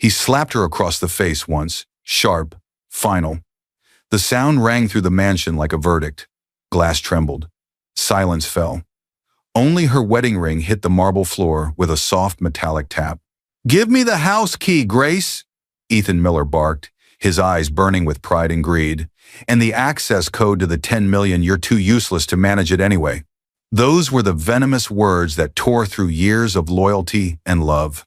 He slapped her across the face once, sharp, final. The sound rang through the mansion like a verdict. Glass trembled. Silence fell. Only her wedding ring hit the marble floor with a soft metallic tap. "Give me the house key, Grace!" Ethan Miller barked, his eyes burning with pride and greed. "And the access code to the 10 million, you're too useless to manage it anyway." Those were the venomous words that tore through years of loyalty and love.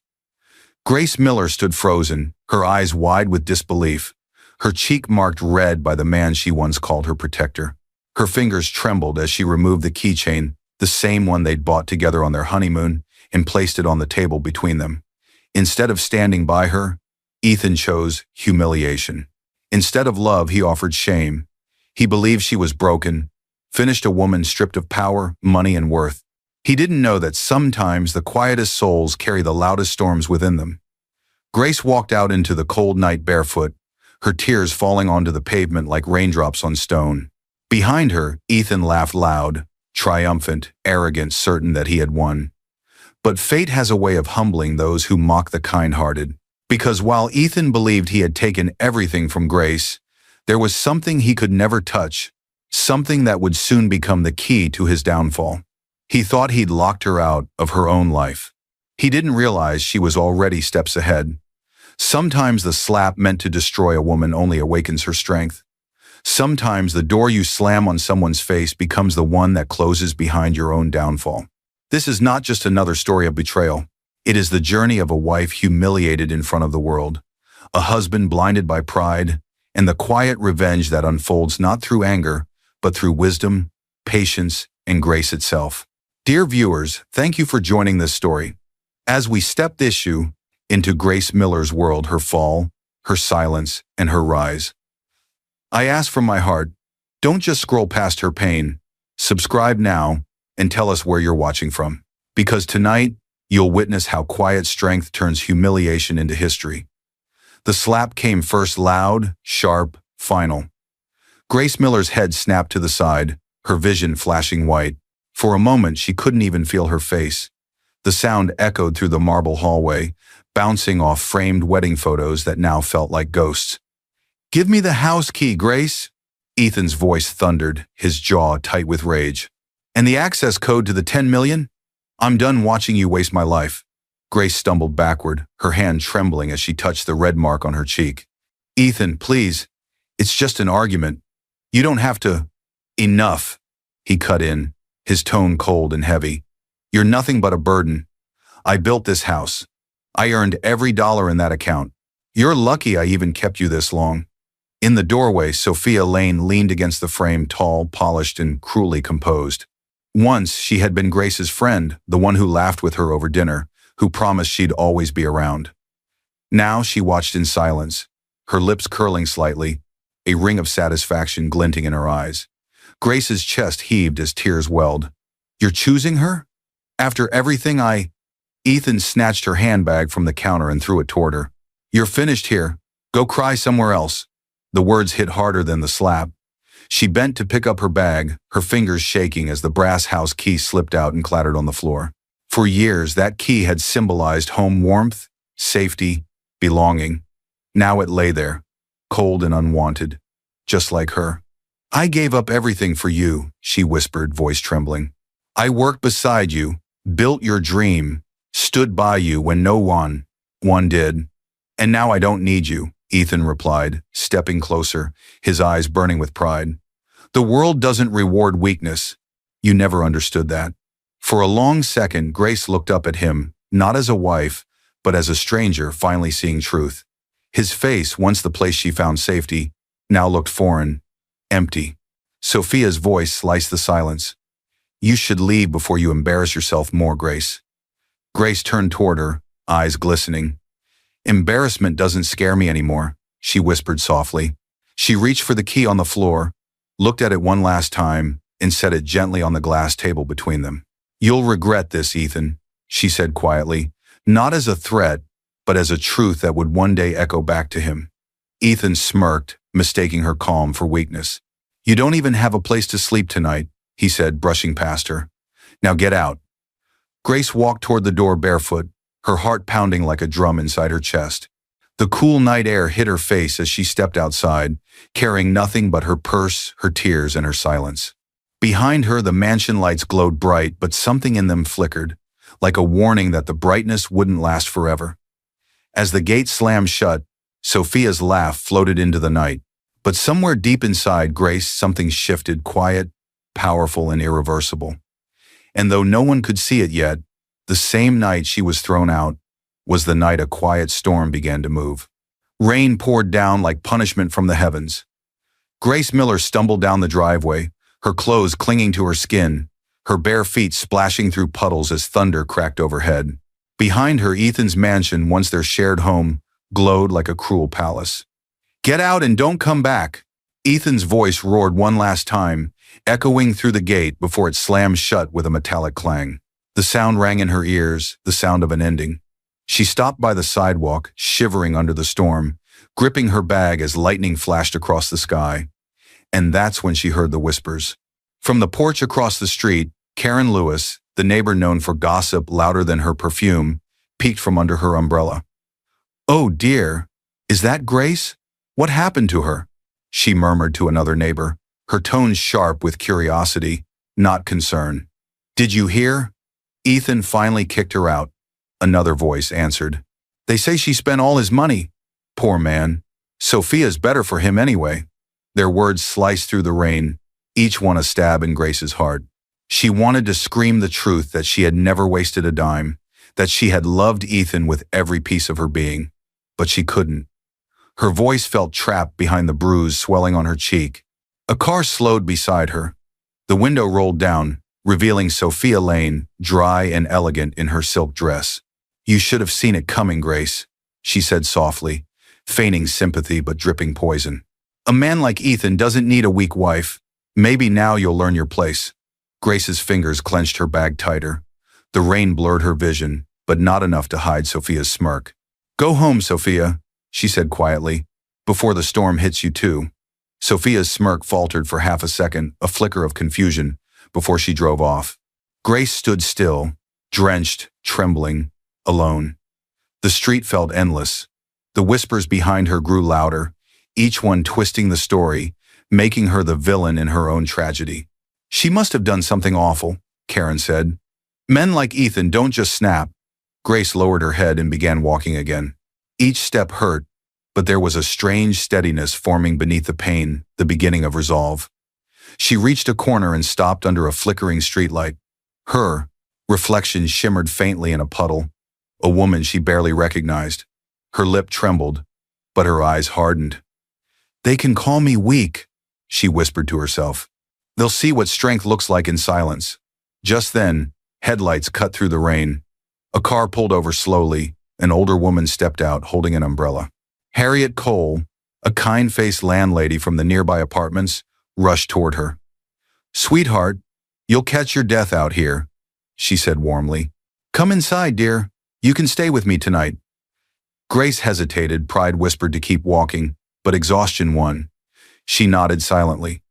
Grace Miller stood frozen, her eyes wide with disbelief, her cheek marked red by the man she once called her protector. Her fingers trembled as she removed the keychain, the same one they'd bought together on their honeymoon, and placed it on the table between them. Instead of standing by her, Ethan chose humiliation. Instead of love, he offered shame. He believed she was broken, finished a woman stripped of power, money, and worth. He didn't know that sometimes the quietest souls carry the loudest storms within them. Grace walked out into the cold night barefoot, her tears falling onto the pavement like raindrops on stone. Behind her, Ethan laughed loud, triumphant, arrogant, certain that he had won. But fate has a way of humbling those who mock the kind-hearted. Because while Ethan believed he had taken everything from Grace, there was something he could never touch, something that would soon become the key to his downfall. He thought he'd locked her out of her own life. He didn't realize she was already steps ahead. Sometimes the slap meant to destroy a woman only awakens her strength. Sometimes the door you slam on someone's face becomes the one that closes behind your own downfall. This is not just another story of betrayal. It is the journey of a wife humiliated in front of the world, a husband blinded by pride, and the quiet revenge that unfolds not through anger, but through wisdom, patience, and grace itself. Dear viewers, thank you for joining this story. As we step this issue into Grace Miller's world, her fall, her silence, and her rise, I ask from my heart, don't just scroll past her pain. Subscribe now and tell us where you're watching from. Because tonight, you'll witness how quiet strength turns humiliation into history. The slap came first, loud, sharp, final. Grace Miller's head snapped to the side, her vision flashing white. For a moment, she couldn't even feel her face. The sound echoed through the marble hallway, bouncing off framed wedding photos that now felt like ghosts. "Give me the house key, Grace!" Ethan's voice thundered, his jaw tight with rage. "And the access code to the 10 million? I'm done watching you waste my life." Grace stumbled backward, her hand trembling as she touched the red mark on her cheek. "Ethan, please. It's just an argument. You don't have to." "Enough," he cut in, his tone cold and heavy. "You're nothing but a burden. I built this house. I earned every dollar in that account. You're lucky I even kept you this long." In the doorway, Sophia Lane leaned against the frame, tall, polished, and cruelly composed. Once, she had been Grace's friend, the one who laughed with her over dinner, who promised she'd always be around. Now she watched in silence, her lips curling slightly, a ring of satisfaction glinting in her eyes. Grace's chest heaved as tears welled. "You're choosing her? After everything I—" Ethan snatched her handbag from the counter and threw it toward her. "You're finished here. Go cry somewhere else." The words hit harder than the slap. She bent to pick up her bag, her fingers shaking as the brass house key slipped out and clattered on the floor. For years, that key had symbolized home warmth, safety, belonging. Now it lay there, cold and unwanted, just like her. "I gave up everything for you," she whispered, voice trembling. "I worked beside you, built your dream, stood by you when no one did. And now I don't need you," Ethan replied, stepping closer, his eyes burning with pride. "The world doesn't reward weakness. You never understood that." For a long second, Grace looked up at him, not as a wife, but as a stranger finally seeing truth. His face, once the place she found safety, now looked foreign, empty. Sophia's voice sliced the silence. "You should leave before you embarrass yourself more, Grace." Grace turned toward her, eyes glistening. "Embarrassment doesn't scare me anymore," she whispered softly. She reached for the key on the floor, looked at it one last time, and set it gently on the glass table between them. "You'll regret this, Ethan," she said quietly, not as a threat, but as a truth that would one day echo back to him. Ethan smirked, mistaking her calm for weakness. "You don't even have a place to sleep tonight," he said, brushing past her. "Now get out." Grace walked toward the door barefoot, her heart pounding like a drum inside her chest. The cool night air hit her face as she stepped outside, carrying nothing but her purse, her tears, and her silence. Behind her, the mansion lights glowed bright, but something in them flickered, like a warning that the brightness wouldn't last forever. As the gate slammed shut, Sophia's laugh floated into the night. But somewhere deep inside Grace, something shifted, quiet, powerful, and irreversible. And though no one could see it yet, the same night she was thrown out was the night a quiet storm began to move. Rain poured down like punishment from the heavens. Grace Miller stumbled down the driveway, her clothes clinging to her skin, her bare feet splashing through puddles as thunder cracked overhead. Behind her, Ethan's mansion, once their shared home, glowed like a cruel palace. "Get out and don't come back!" Ethan's voice roared one last time, echoing through the gate before it slammed shut with a metallic clang. The sound rang in her ears, the sound of an ending. She stopped by the sidewalk, shivering under the storm, gripping her bag as lightning flashed across the sky. And that's when she heard the whispers. From the porch across the street, Karen Lewis, the neighbor known for gossip louder than her perfume, peeked from under her umbrella. "Oh dear, is that Grace? What happened to her?" she murmured to another neighbor, her tones sharp with curiosity, not concern. "Did you hear? Ethan finally kicked her out," another voice answered. "They say she spent all his money. Poor man. Sophia's better for him anyway." Their words sliced through the rain, each one a stab in Grace's heart. She wanted to scream the truth that she had never wasted a dime, that she had loved Ethan with every piece of her being. But she couldn't. Her voice felt trapped behind the bruise swelling on her cheek. A car slowed beside her. The window rolled down, revealing Sophia Lane, dry and elegant in her silk dress. "You should have seen it coming, Grace," she said softly, feigning sympathy but dripping poison. "A man like Ethan doesn't need a weak wife. Maybe now you'll learn your place." Grace's fingers clenched her bag tighter. The rain blurred her vision, but not enough to hide Sophia's smirk. "Go home, Sophia," she said quietly, "before the storm hits you too." Sophia's smirk faltered for half a second, a flicker of confusion, before she drove off. Grace stood still, drenched, trembling, alone. The street felt endless. The whispers behind her grew louder, each one twisting the story, making her the villain in her own tragedy. "She must have done something awful," Karen said. "Men like Ethan don't just snap." Grace lowered her head and began walking again. Each step hurt, but there was a strange steadiness forming beneath the pain, the beginning of resolve. She reached a corner and stopped under a flickering streetlight. Her reflection shimmered faintly in a puddle, a woman she barely recognized. Her lip trembled, but her eyes hardened. "They can call me weak," she whispered to herself. "They'll see what strength looks like in silence." Just then, headlights cut through the rain. A car pulled over slowly. An older woman stepped out, holding an umbrella. Harriet Cole, a kind-faced landlady from the nearby apartments, rushed toward her. "Sweetheart, you'll catch your death out here," she said warmly. "Come inside, dear. You can stay with me tonight." Grace hesitated, pride whispered to keep walking, but exhaustion won. She nodded silently.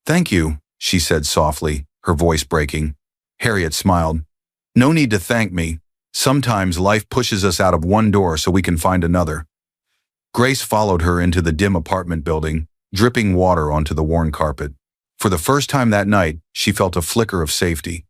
"Thank you," she said softly, her voice breaking. Harriet smiled. "No need to thank me. Sometimes life pushes us out of one door so we can find another." Grace followed her into the dim apartment building, dripping water onto the worn carpet. For the first time that night, she felt a flicker of safety.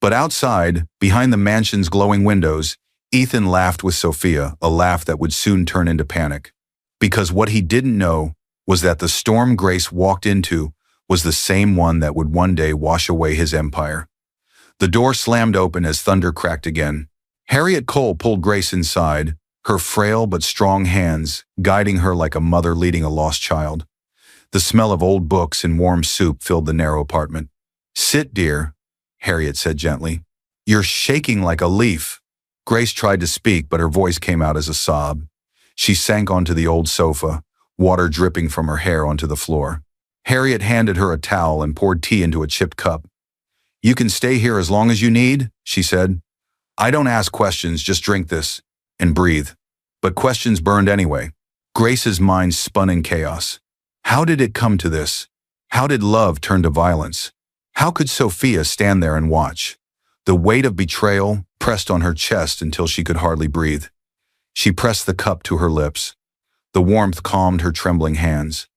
But outside, behind the mansion's glowing windows, Ethan laughed with Sophia, a laugh that would soon turn into panic. Because what he didn't know was that the storm Grace walked into was the same one that would one day wash away his empire. The door slammed open as thunder cracked again. Harriet Cole pulled Grace inside, her frail but strong hands guiding her like a mother leading a lost child. The smell of old books and warm soup filled the narrow apartment. "Sit, dear," Harriet said gently. "You're shaking like a leaf." Grace tried to speak, but her voice came out as a sob. She sank onto the old sofa, water dripping from her hair onto the floor. Harriet handed her a towel and poured tea into a chipped cup. "You can stay here as long as you need," she said. "I don't ask questions, just drink this and breathe." But questions burned anyway. Grace's mind spun in chaos. How did it come to this? How did love turn to violence? How could Sophia stand there and watch? The weight of betrayal pressed on her chest until she could hardly breathe. She pressed the cup to her lips. The warmth calmed her trembling hands.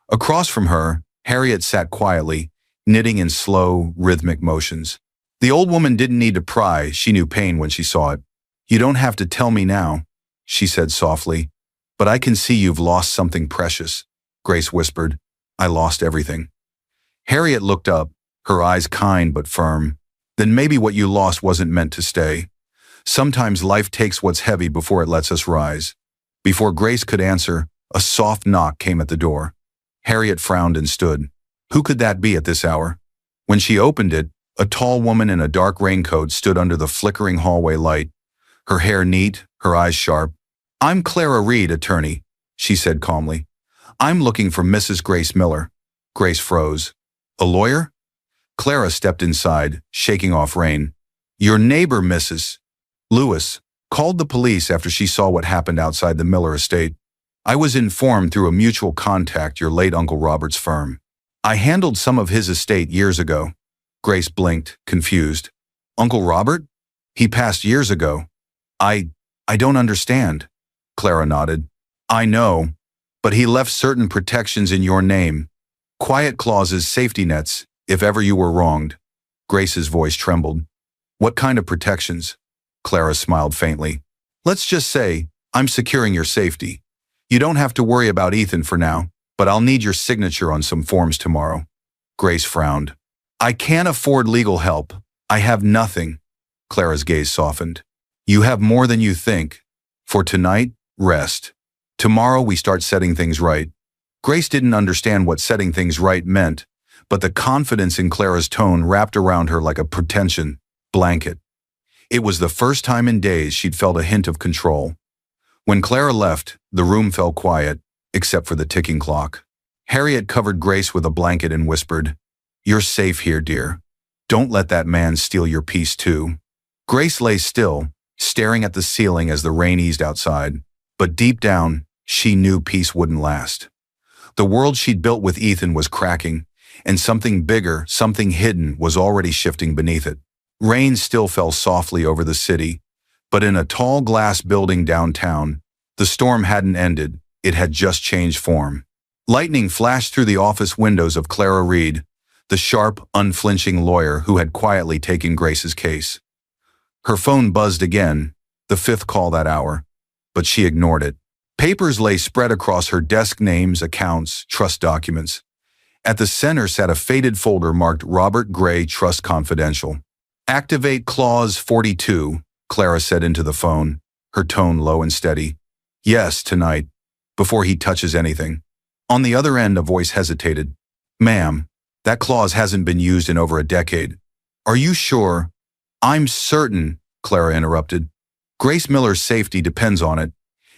Across from her, Harriet sat quietly, knitting in slow, rhythmic motions. The old woman didn't need to pry, she knew pain when she saw it. "You don't have to tell me now," she said softly. "But I can see you've lost something precious," Grace whispered. "I lost everything." Harriet looked up, her eyes kind but firm. "Then maybe what you lost wasn't meant to stay. Sometimes life takes what's heavy before it lets us rise." Before Grace could answer, a soft knock came at the door. Harriet frowned and stood. Who could that be at this hour? When she opened it, a tall woman in a dark raincoat stood under the flickering hallway light, her hair neat, her eyes sharp. "I'm Clara Reed, attorney," she said calmly. "I'm looking for Mrs. Grace Miller." Grace froze. "A lawyer?" Clara stepped inside, shaking off rain. "Your neighbor, Mrs. Lewis, called the police after she saw what happened outside the Miller estate. I was informed through a mutual contact, your late Uncle Robert's firm. I handled some of his estate years ago." Grace blinked, confused. "Uncle Robert? He passed years ago." I don't understand." Clara nodded. "I know, but he left certain protections in your name. Quiet clauses, safety nets, if ever you were wronged." Grace's voice trembled. "What kind of protections?" Clara smiled faintly. "Let's just say, I'm securing your safety. You don't have to worry about Ethan for now, but I'll need your signature on some forms tomorrow." Grace frowned. "I can't afford legal help. I have nothing." Clara's gaze softened. "You have more than you think. For tonight, rest. Tomorrow we start setting things right." Grace didn't understand what setting things right meant, but the confidence in Clara's tone wrapped around her like a protection blanket. It was the first time in days she'd felt a hint of control. When Clara left, the room fell quiet, except for the ticking clock. Harriet covered Grace with a blanket and whispered, "You're safe here, dear. Don't let that man steal your peace too." Grace lay still, staring at the ceiling as the rain eased outside. But deep down, she knew peace wouldn't last. The world she'd built with Ethan was cracking, and something bigger, something hidden, was already shifting beneath it. Rain still fell softly over the city, but in a tall glass building downtown, the storm hadn't ended, it had just changed form. Lightning flashed through the office windows of Clara Reed, the sharp, unflinching lawyer who had quietly taken Grace's case. Her phone buzzed again, the fifth call that hour, but she ignored it. Papers lay spread across her desk, names, accounts, trust documents. At the center sat a faded folder marked Robert Gray Trust Confidential. "Activate Clause 42, Clara said into the phone, her tone low and steady. "Yes, tonight, before he touches anything." On the other end, a voice hesitated. "Ma'am, that clause hasn't been used in over a decade." "Are you sure?" "I'm certain," Clara interrupted. "Grace Miller's safety depends on it,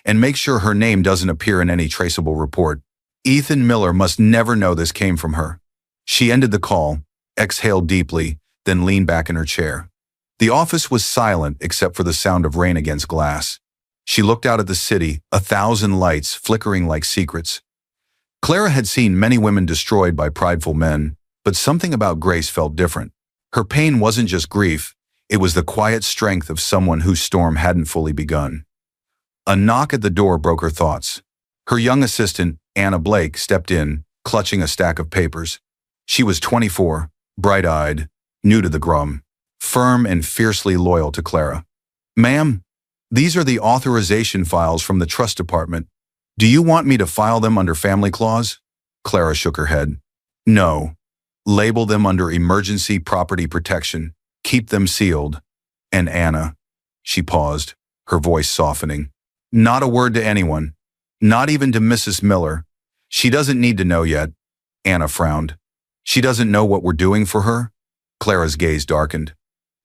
and make sure her name doesn't appear in any traceable report. Ethan Miller must never know this came from her." She ended the call, exhaled deeply, then leaned back in her chair. The office was silent except for the sound of rain against glass. She looked out at the city, 1,000 lights flickering like secrets. Clara had seen many women destroyed by prideful men, but something about Grace felt different. Her pain wasn't just grief, it was the quiet strength of someone whose storm hadn't fully begun. A knock at the door broke her thoughts. Her young assistant, Anna Blake, stepped in, clutching a stack of papers. She was 24, bright-eyed, new to the grum, firm and fiercely loyal to Clara. "Ma'am, these are the authorization files from the trust department. Do you want me to file them under family clause?" Clara shook her head. "No. Label them under emergency property protection. Keep them sealed. And Anna," she paused, her voice softening, "not a word to anyone. Not even to Mrs. Miller. She doesn't need to know yet." Anna frowned. "She doesn't know what we're doing for her?" Clara's gaze darkened.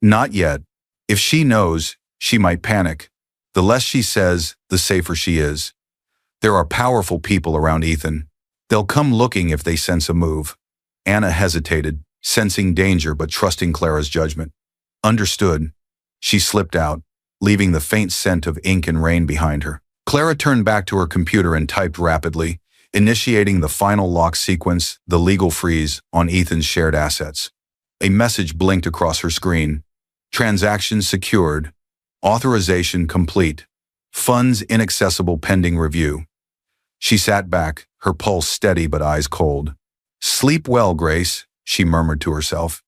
"Not yet. If she knows, she might panic. The less she says, the safer she is. There are powerful people around Ethan. They'll come looking if they sense a move." Anna hesitated, sensing danger but trusting Clara's judgment. "Understood." She slipped out, leaving the faint scent of ink and rain behind her. Clara turned back to her computer and typed rapidly, initiating the final lock sequence, the legal freeze, on Ethan's shared assets. A message blinked across her screen. "Transaction secured. Authorization complete. Funds inaccessible pending review. She sat back, her pulse steady but eyes cold. Sleep well, Grace, she murmured to herself.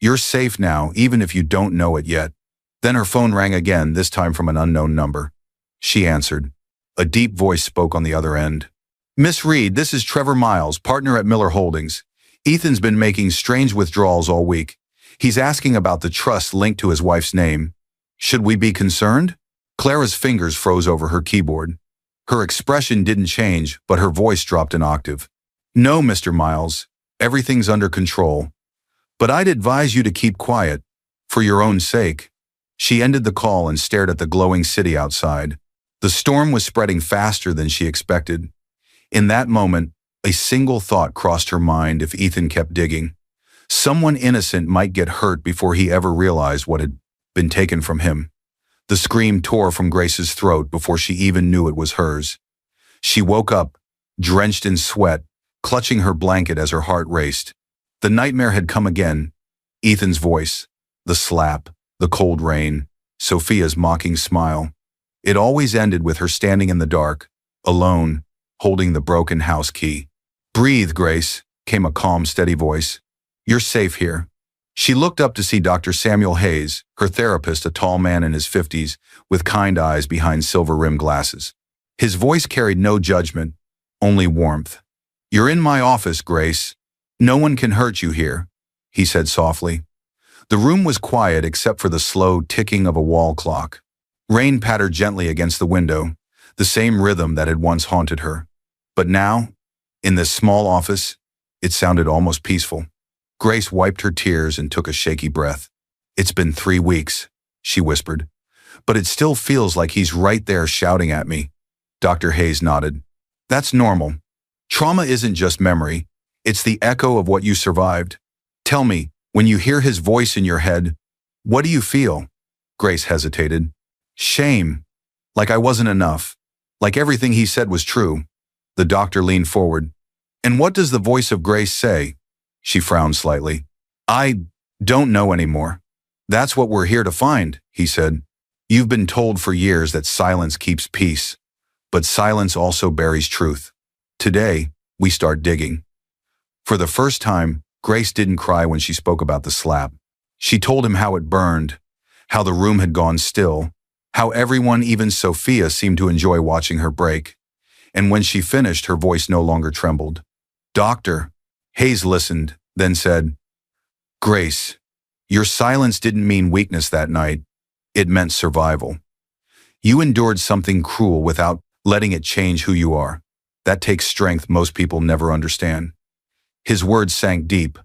You're safe now, even if you don't know it yet. Then her phone rang again, this time from an unknown number. She answered. A deep voice spoke on the other end. Miss Reed, this is Trevor Miles, partner at Miller Holdings. Ethan's been making strange withdrawals all week. He's asking about the trust linked to his wife's name. Should we be concerned? Clara's fingers froze over her keyboard. Her expression didn't change, but her voice dropped an octave. No, Mr. Miles, everything's under control. But I'd advise you to keep quiet, for your own sake. She ended the call and stared at the glowing city outside. The storm was spreading faster than she expected. In that moment, a single thought crossed her mind if Ethan kept digging. Someone innocent might get hurt before he ever realized what had been taken from him. The scream tore from Grace's throat before she even knew it was hers. She woke up, drenched in sweat, clutching her blanket as her heart raced. The nightmare had come again. Ethan's voice, the slap, the cold rain, Sophia's mocking smile. It always ended with her standing in the dark, alone, holding the broken house key. Breathe, Grace, came a calm, steady voice. You're safe here. She looked up to see Dr. Samuel Hayes, her therapist, a tall man in his 50s, with kind eyes behind silver-rimmed glasses. His voice carried no judgment, only warmth. You're in my office, Grace. No one can hurt you here, he said softly. The room was quiet except for the slow ticking of a wall clock. Rain pattered gently against the window, the same rhythm that had once haunted her. But now, in this small office, it sounded almost peaceful. Grace wiped her tears and took a shaky breath. It's been 3 weeks, she whispered. But it still feels like he's right there shouting at me. Dr. Hayes nodded. That's normal. Trauma isn't just memory. It's the echo of what you survived. Tell me, when you hear his voice in your head, what do you feel? Grace hesitated. Shame. Like I wasn't enough. Like everything he said was true. The doctor leaned forward. And what does the voice of Grace say? She frowned slightly. I don't know anymore. That's what we're here to find, he said. You've been told for years that silence keeps peace, but silence also buries truth. Today, we start digging. For the first time, Grace didn't cry when she spoke about the slap. She told him how it burned, how the room had gone still, how everyone, even Sophia, seemed to enjoy watching her break. And when she finished, her voice no longer trembled. Doctor, Hayes listened, then said, Grace, your silence didn't mean weakness that night. It meant survival. You endured something cruel without letting it change who you are. That takes strength most people never understand. His words sank deep.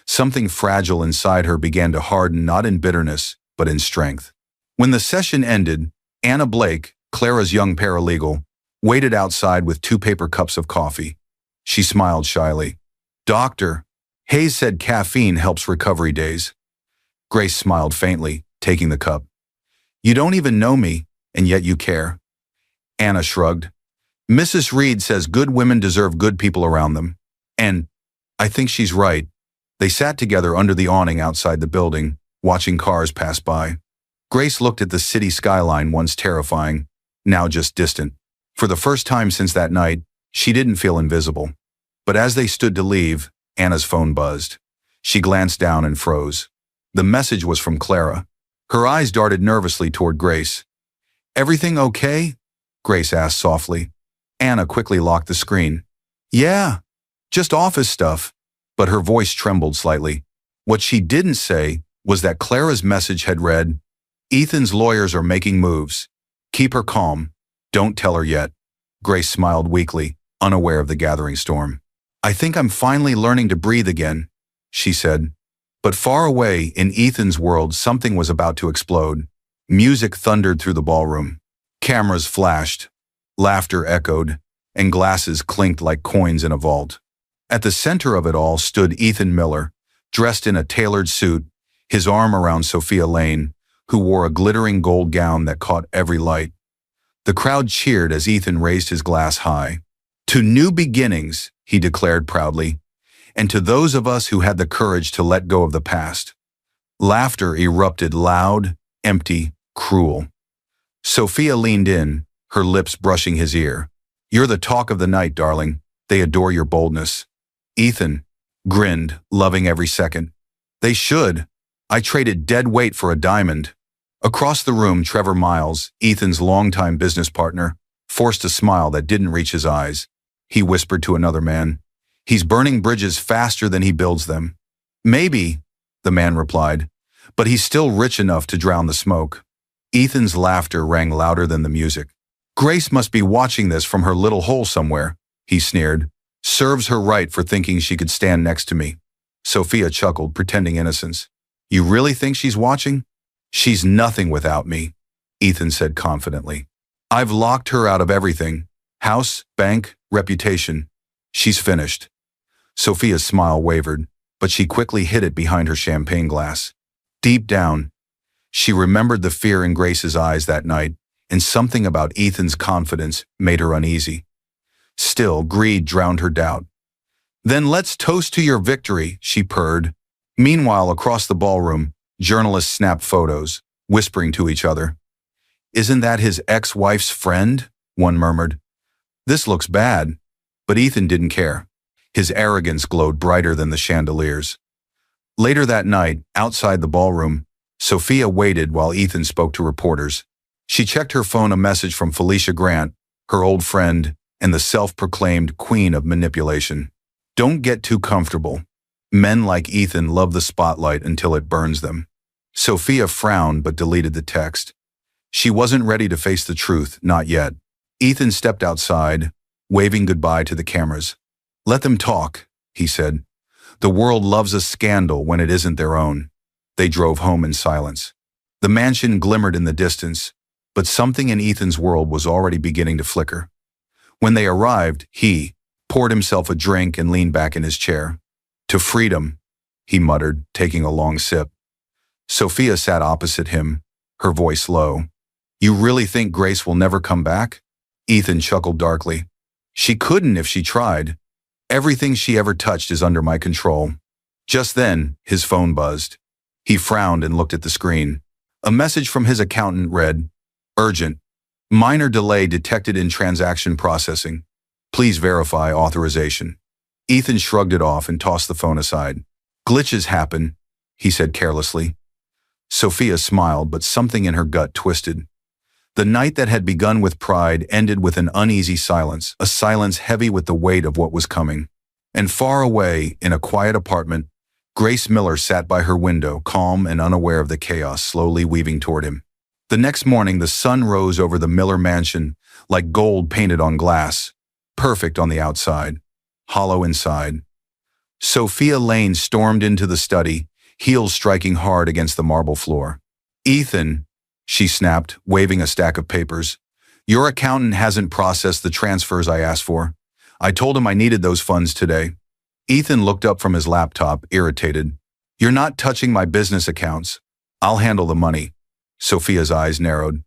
Something fragile inside her began to harden, not in bitterness, but in strength. When the session ended, Anna Blake, Clara's young paralegal, waited outside with 2 paper cups of coffee. She smiled shyly. Doctor, Hayes said caffeine helps recovery days. Grace smiled faintly, taking the cup. You don't even know me, and yet you care. Anna shrugged. Mrs. Reed says good women deserve good people around them. And I think she's right. They sat together under the awning outside the building, watching cars pass by. Grace looked at the city skyline, once terrifying, now just distant. For the first time since that night, she didn't feel invisible. But as they stood to leave, Anna's phone buzzed. She glanced down and froze. The message was from Clara. Her eyes darted nervously toward Grace. Everything okay? Grace asked softly. Anna quickly locked the screen. Yeah, just office stuff. But her voice trembled slightly. What she didn't say was that Clara's message had read, Ethan's lawyers are making moves. Keep her calm. Don't tell her yet. Grace smiled weakly, unaware of the gathering storm. I think I'm finally learning to breathe again, she said. But far away, in Ethan's world, something was about to explode. Music thundered through the ballroom. Cameras flashed. Laughter echoed, and glasses clinked like coins in a vault. At the center of it all stood Ethan Miller, dressed in a tailored suit, his arm around Sophia Lane, who wore a glittering gold gown that caught every light. The crowd cheered as Ethan raised his glass high. To new beginnings, he declared proudly, and to those of us who had the courage to let go of the past. Laughter erupted loud, empty, cruel. Sophia leaned in, her lips brushing his ear. "You're the talk of the night, darling. They adore your boldness." Ethan grinned, loving every second. "They should. I traded dead weight for a diamond." Across the room, Trevor Miles, Ethan's longtime business partner, forced a smile that didn't reach his eyes. He whispered to another man, "He's burning bridges faster than he builds them." "Maybe," the man replied, "but he's still rich enough to drown the smoke." Ethan's laughter rang louder than the music. "Grace must be watching this from her little hole somewhere," he sneered. "Serves her right for thinking she could stand next to me." Sophia chuckled, pretending innocence. "You really think she's watching?" "She's nothing without me," Ethan said confidently. "I've locked her out of everything. House, bank, reputation. She's finished." Sophia's smile wavered, but she quickly hid it behind her champagne glass. Deep down, she remembered the fear in Grace's eyes that night, and something about Ethan's confidence made her uneasy. Still, greed drowned her doubt. "Then let's toast to your victory," she purred. Meanwhile, across the ballroom, journalists snapped photos, whispering to each other. "Isn't that his ex-wife's friend?" one murmured. "This looks bad." But Ethan didn't care. His arrogance glowed brighter than the chandeliers. Later that night, outside the ballroom, Sophia waited while Ethan spoke to reporters. She checked her phone, a message from Felicia Grant, her old friend, and the self-proclaimed queen of manipulation. "Don't get too comfortable. Men like Ethan love the spotlight until it burns them." Sophia frowned but deleted the text. She wasn't ready to face the truth, not yet. Ethan stepped outside, waving goodbye to the cameras. "Let them talk," he said. "The world loves a scandal when it isn't their own." They drove home in silence. The mansion glimmered in the distance, but something in Ethan's world was already beginning to flicker. When they arrived, he poured himself a drink and leaned back in his chair. "To freedom," he muttered, taking a long sip. Sophia sat opposite him, her voice low. "You really think Grace will never come back?" Ethan chuckled darkly. "She couldn't if she tried. Everything she ever touched is under my control." Just then, his phone buzzed. He frowned and looked at the screen. A message from his accountant read, "Urgent. Minor delay detected in transaction processing. Please verify authorization." Ethan shrugged it off and tossed the phone aside. "Glitches happen," he said carelessly. Sophia smiled, but something in her gut twisted. The night that had begun with pride ended with an uneasy silence, a silence heavy with the weight of what was coming. And far away, in a quiet apartment, Grace Miller sat by her window, calm and unaware of the chaos slowly weaving toward him. The next morning, the sun rose over the Miller mansion like gold painted on glass, perfect on the outside, hollow inside. Sophia Lane stormed into the study, heels striking hard against the marble floor. "Ethan," she snapped, waving a stack of papers, "your accountant hasn't processed the transfers I asked for. I told him I needed those funds today." Ethan looked up from his laptop, irritated. "You're not touching my business accounts. I'll handle the money." Sophia's eyes narrowed.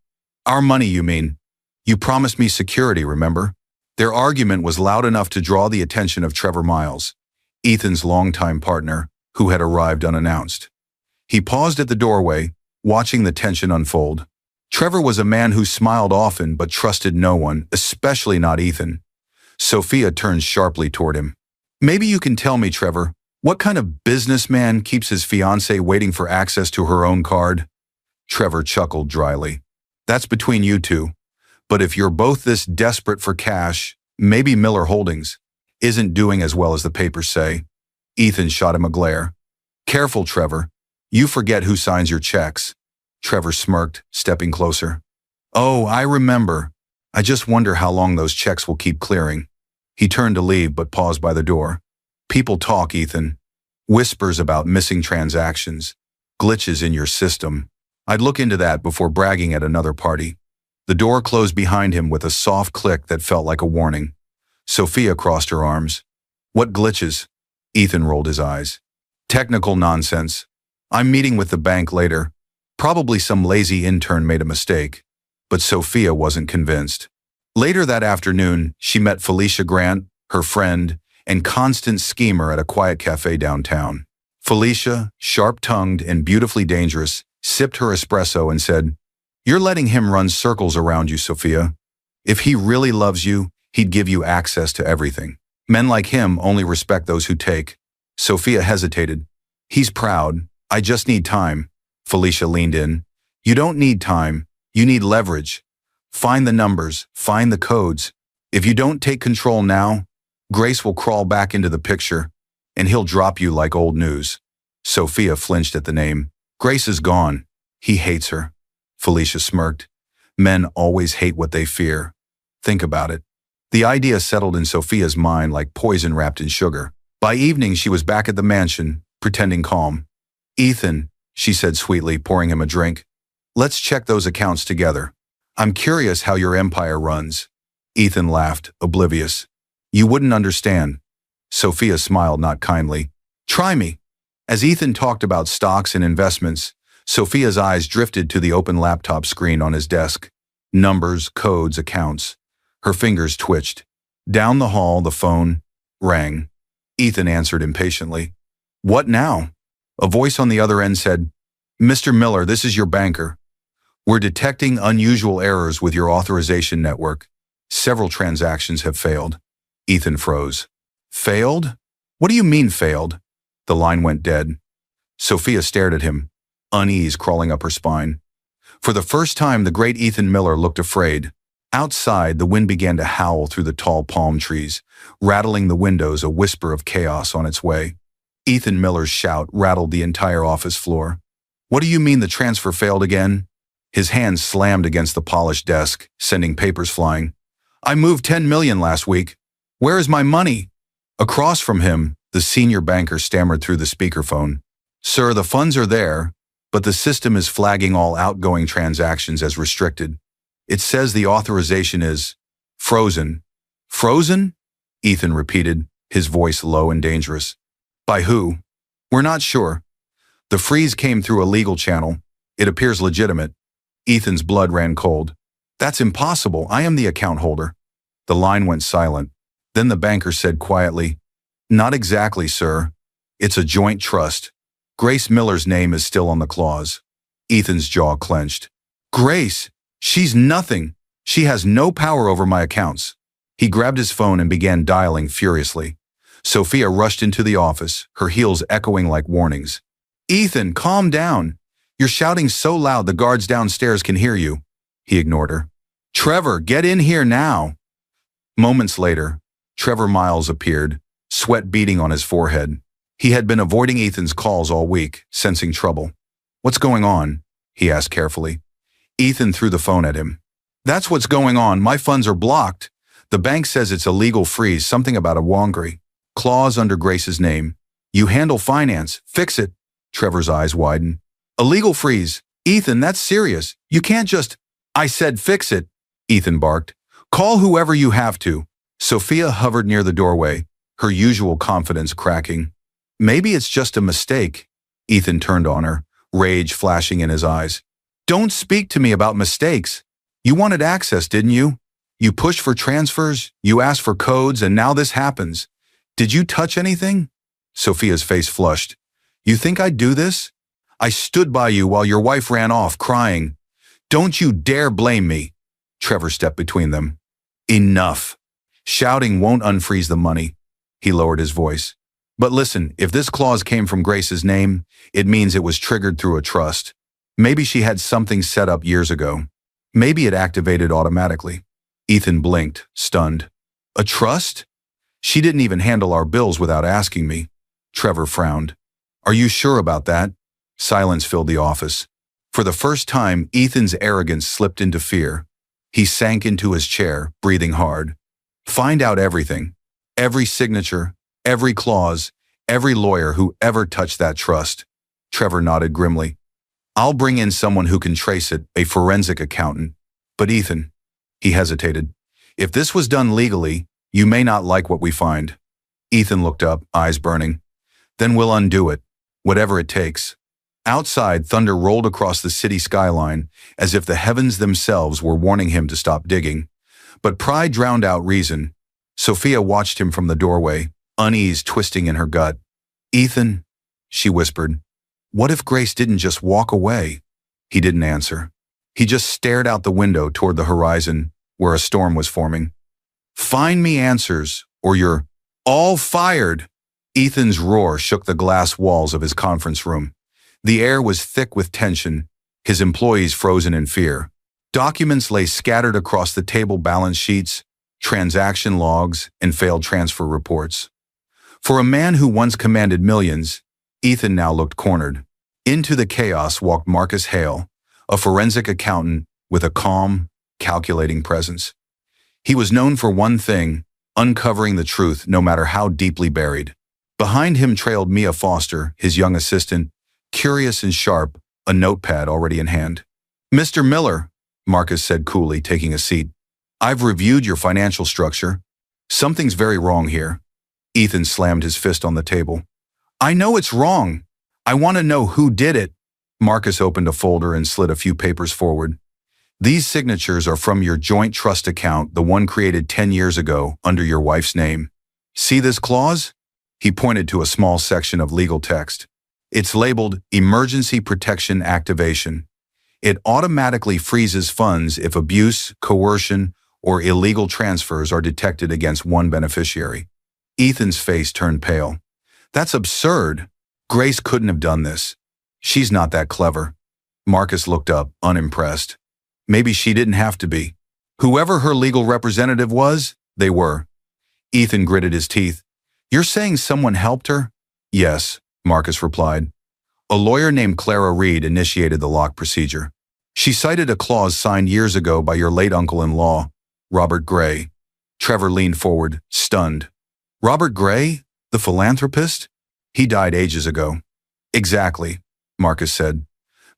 "Our money, you mean? You promised me security, remember?" Their argument was loud enough to draw the attention of Trevor Miles, Ethan's longtime partner, who had arrived unannounced. He paused at the doorway, watching the tension unfold. Trevor was a man who smiled often but trusted no one, especially not Ethan. Sophia turned sharply toward him. "Maybe you can tell me, Trevor, what kind of businessman keeps his fiancée waiting for access to her own card?" Trevor chuckled dryly. "That's between you two. But if you're both this desperate for cash, maybe Miller Holdings isn't doing as well as the papers say." Ethan shot him a glare. "Careful, Trevor. You forget who signs your checks." Trevor smirked, stepping closer. "Oh, I remember. I just wonder how long those checks will keep clearing." He turned to leave but paused by the door. "People talk, Ethan. Whispers about missing transactions, glitches in your system. I'd look into that before bragging at another party." The door closed behind him with a soft click that felt like a warning. Sophia crossed her arms. "What glitches?" Ethan rolled his eyes. "Technical nonsense. I'm meeting with the bank later. Probably some lazy intern made a mistake." But Sophia wasn't convinced. Later that afternoon, she met Felicia Grant, her friend, and constant schemer at a quiet cafe downtown. Felicia, sharp-tongued and beautifully dangerous, sipped her espresso and said, "You're letting him run circles around you, Sophia. If he really loves you, he'd give you access to everything. Men like him only respect those who take. Sophia hesitated. He's proud. I just need time. Felicia leaned in. You don't need time. You need leverage. Find the numbers. Find the codes. If you don't take control now, Grace will crawl back into the picture, and he'll drop you like old news. Sophia flinched at the name. Grace is gone. He hates her. Felicia smirked. Men always hate what they fear. Think about it. The idea settled in Sophia's mind like poison wrapped in sugar. By evening, she was back at the mansion, pretending calm. Ethan, she said sweetly, pouring him a drink. Let's check those accounts together. I'm curious how your empire runs. Ethan laughed, oblivious. You wouldn't understand. Sophia smiled not kindly. Try me. As Ethan talked about stocks and investments, Sophia's eyes drifted to the open laptop screen on his desk. Numbers, codes, accounts. Her fingers twitched. Down the hall, the phone rang. Ethan answered impatiently. What now? A voice on the other end said, Mr. Miller, this is your banker. We're detecting unusual errors with your authorization network. Several transactions have failed. Ethan froze. Failed? What do you mean failed? The line went dead. Sophia stared at him, unease crawling up her spine. For the first time, the great Ethan Miller looked afraid. Outside, the wind began to howl through the tall palm trees, rattling the windows, a whisper of chaos on its way. Ethan Miller's shout rattled the entire office floor. What do you mean the transfer failed again? His hand slammed against the polished desk, sending papers flying. I moved $10 million last week. Where is my money? Across from him, the senior banker stammered through the speakerphone. Sir, the funds are there, but the system is flagging all outgoing transactions as restricted. It says the authorization is frozen. Frozen? Ethan repeated, his voice low and dangerous. By who? We're not sure. The freeze came through a legal channel. It appears legitimate. Ethan's blood ran cold. That's impossible. I am the account holder. The line went silent. Then the banker said quietly, Not exactly, sir. It's a joint trust. Grace Miller's name is still on the clause. Ethan's jaw clenched. Grace! She's nothing. She has no power over my accounts. He grabbed his phone and began dialing furiously. Sophia rushed into the office, her heels echoing like warnings. Ethan, calm down. You're shouting so loud the guards downstairs can hear you. He ignored her. Trevor, get in here now. Moments later, Trevor Miles appeared, sweat beading on his forehead. He had been avoiding Ethan's calls all week, sensing trouble. What's going on? He asked carefully. Ethan threw the phone at him. That's what's going on. My funds are blocked. The bank says it's a legal freeze, something about a Wangri. Clause under Grace's name. You handle finance. Fix it. Trevor's eyes widened. A legal freeze. Ethan, that's serious. You can't just... I said fix it, Ethan barked. Call whoever you have to. Sophia hovered near the doorway, her usual confidence cracking. Maybe it's just a mistake. Ethan turned on her, rage flashing in his eyes. Don't speak to me about mistakes. You wanted access, didn't you? You pushed for transfers, you asked for codes, and now this happens. Did you touch anything? Sophia's face flushed. You think I'd do this? I stood by you while your wife ran off, crying. Don't you dare blame me. Trevor stepped between them. Enough. Shouting won't unfreeze the money. He lowered his voice. But listen, if this clause came from Grace's name, it means it was triggered through a trust. Maybe she had something set up years ago. Maybe it activated automatically. Ethan blinked, stunned. A trust? She didn't even handle our bills without asking me. Trevor frowned. Are you sure about that? Silence filled the office. For the first time, Ethan's arrogance slipped into fear. He sank into his chair, breathing hard. Find out everything. Every signature, every clause, every lawyer who ever touched that trust. Trevor nodded grimly. I'll bring in someone who can trace it, a forensic accountant. But Ethan, he hesitated. If this was done legally, you may not like what we find. Ethan looked up, eyes burning. Then we'll undo it, whatever it takes. Outside, thunder rolled across the city skyline, as if the heavens themselves were warning him to stop digging. But pride drowned out reason. Sophia watched him from the doorway, unease twisting in her gut. Ethan, she whispered, what if Grace didn't just walk away? He didn't answer. He just stared out the window toward the horizon, where a storm was forming. Find me answers, or you're all fired. Ethan's roar shook the glass walls of his conference room. The air was thick with tension, his employees frozen in fear. Documents lay scattered across the table: balance sheets, transaction logs, and failed transfer reports. For a man who once commanded millions, Ethan now looked cornered. Into the chaos walked Marcus Hale, a forensic accountant with a calm, calculating presence. He was known for one thing: uncovering the truth no matter how deeply buried. Behind him trailed Mia Foster, his young assistant, curious and sharp, a notepad already in hand. "Mr. Miller," Marcus said coolly, taking a seat, "I've reviewed your financial structure. Something's very wrong here." Ethan slammed his fist on the table. "I know it's wrong. I want to know who did it." Marcus opened a folder and slid a few papers forward. "These signatures are from your joint trust account, the one created 10 years ago under your wife's name. See this clause?" He pointed to a small section of legal text. "It's labeled Emergency Protection Activation. It automatically freezes funds if abuse, coercion, or illegal transfers are detected against one beneficiary." Ethan's face turned pale. "That's absurd. Grace couldn't have done this. She's not that clever." Marcus looked up, unimpressed. "Maybe she didn't have to be. Whoever her legal representative was, they were." Ethan gritted his teeth. "You're saying someone helped her?" "Yes," Marcus replied. "A lawyer named Clara Reed initiated the lock procedure. She cited a clause signed years ago by your late uncle-in-law, Robert Gray." Trevor leaned forward, stunned. "Robert Gray? The philanthropist? He died ages ago." "Exactly," Marcus said.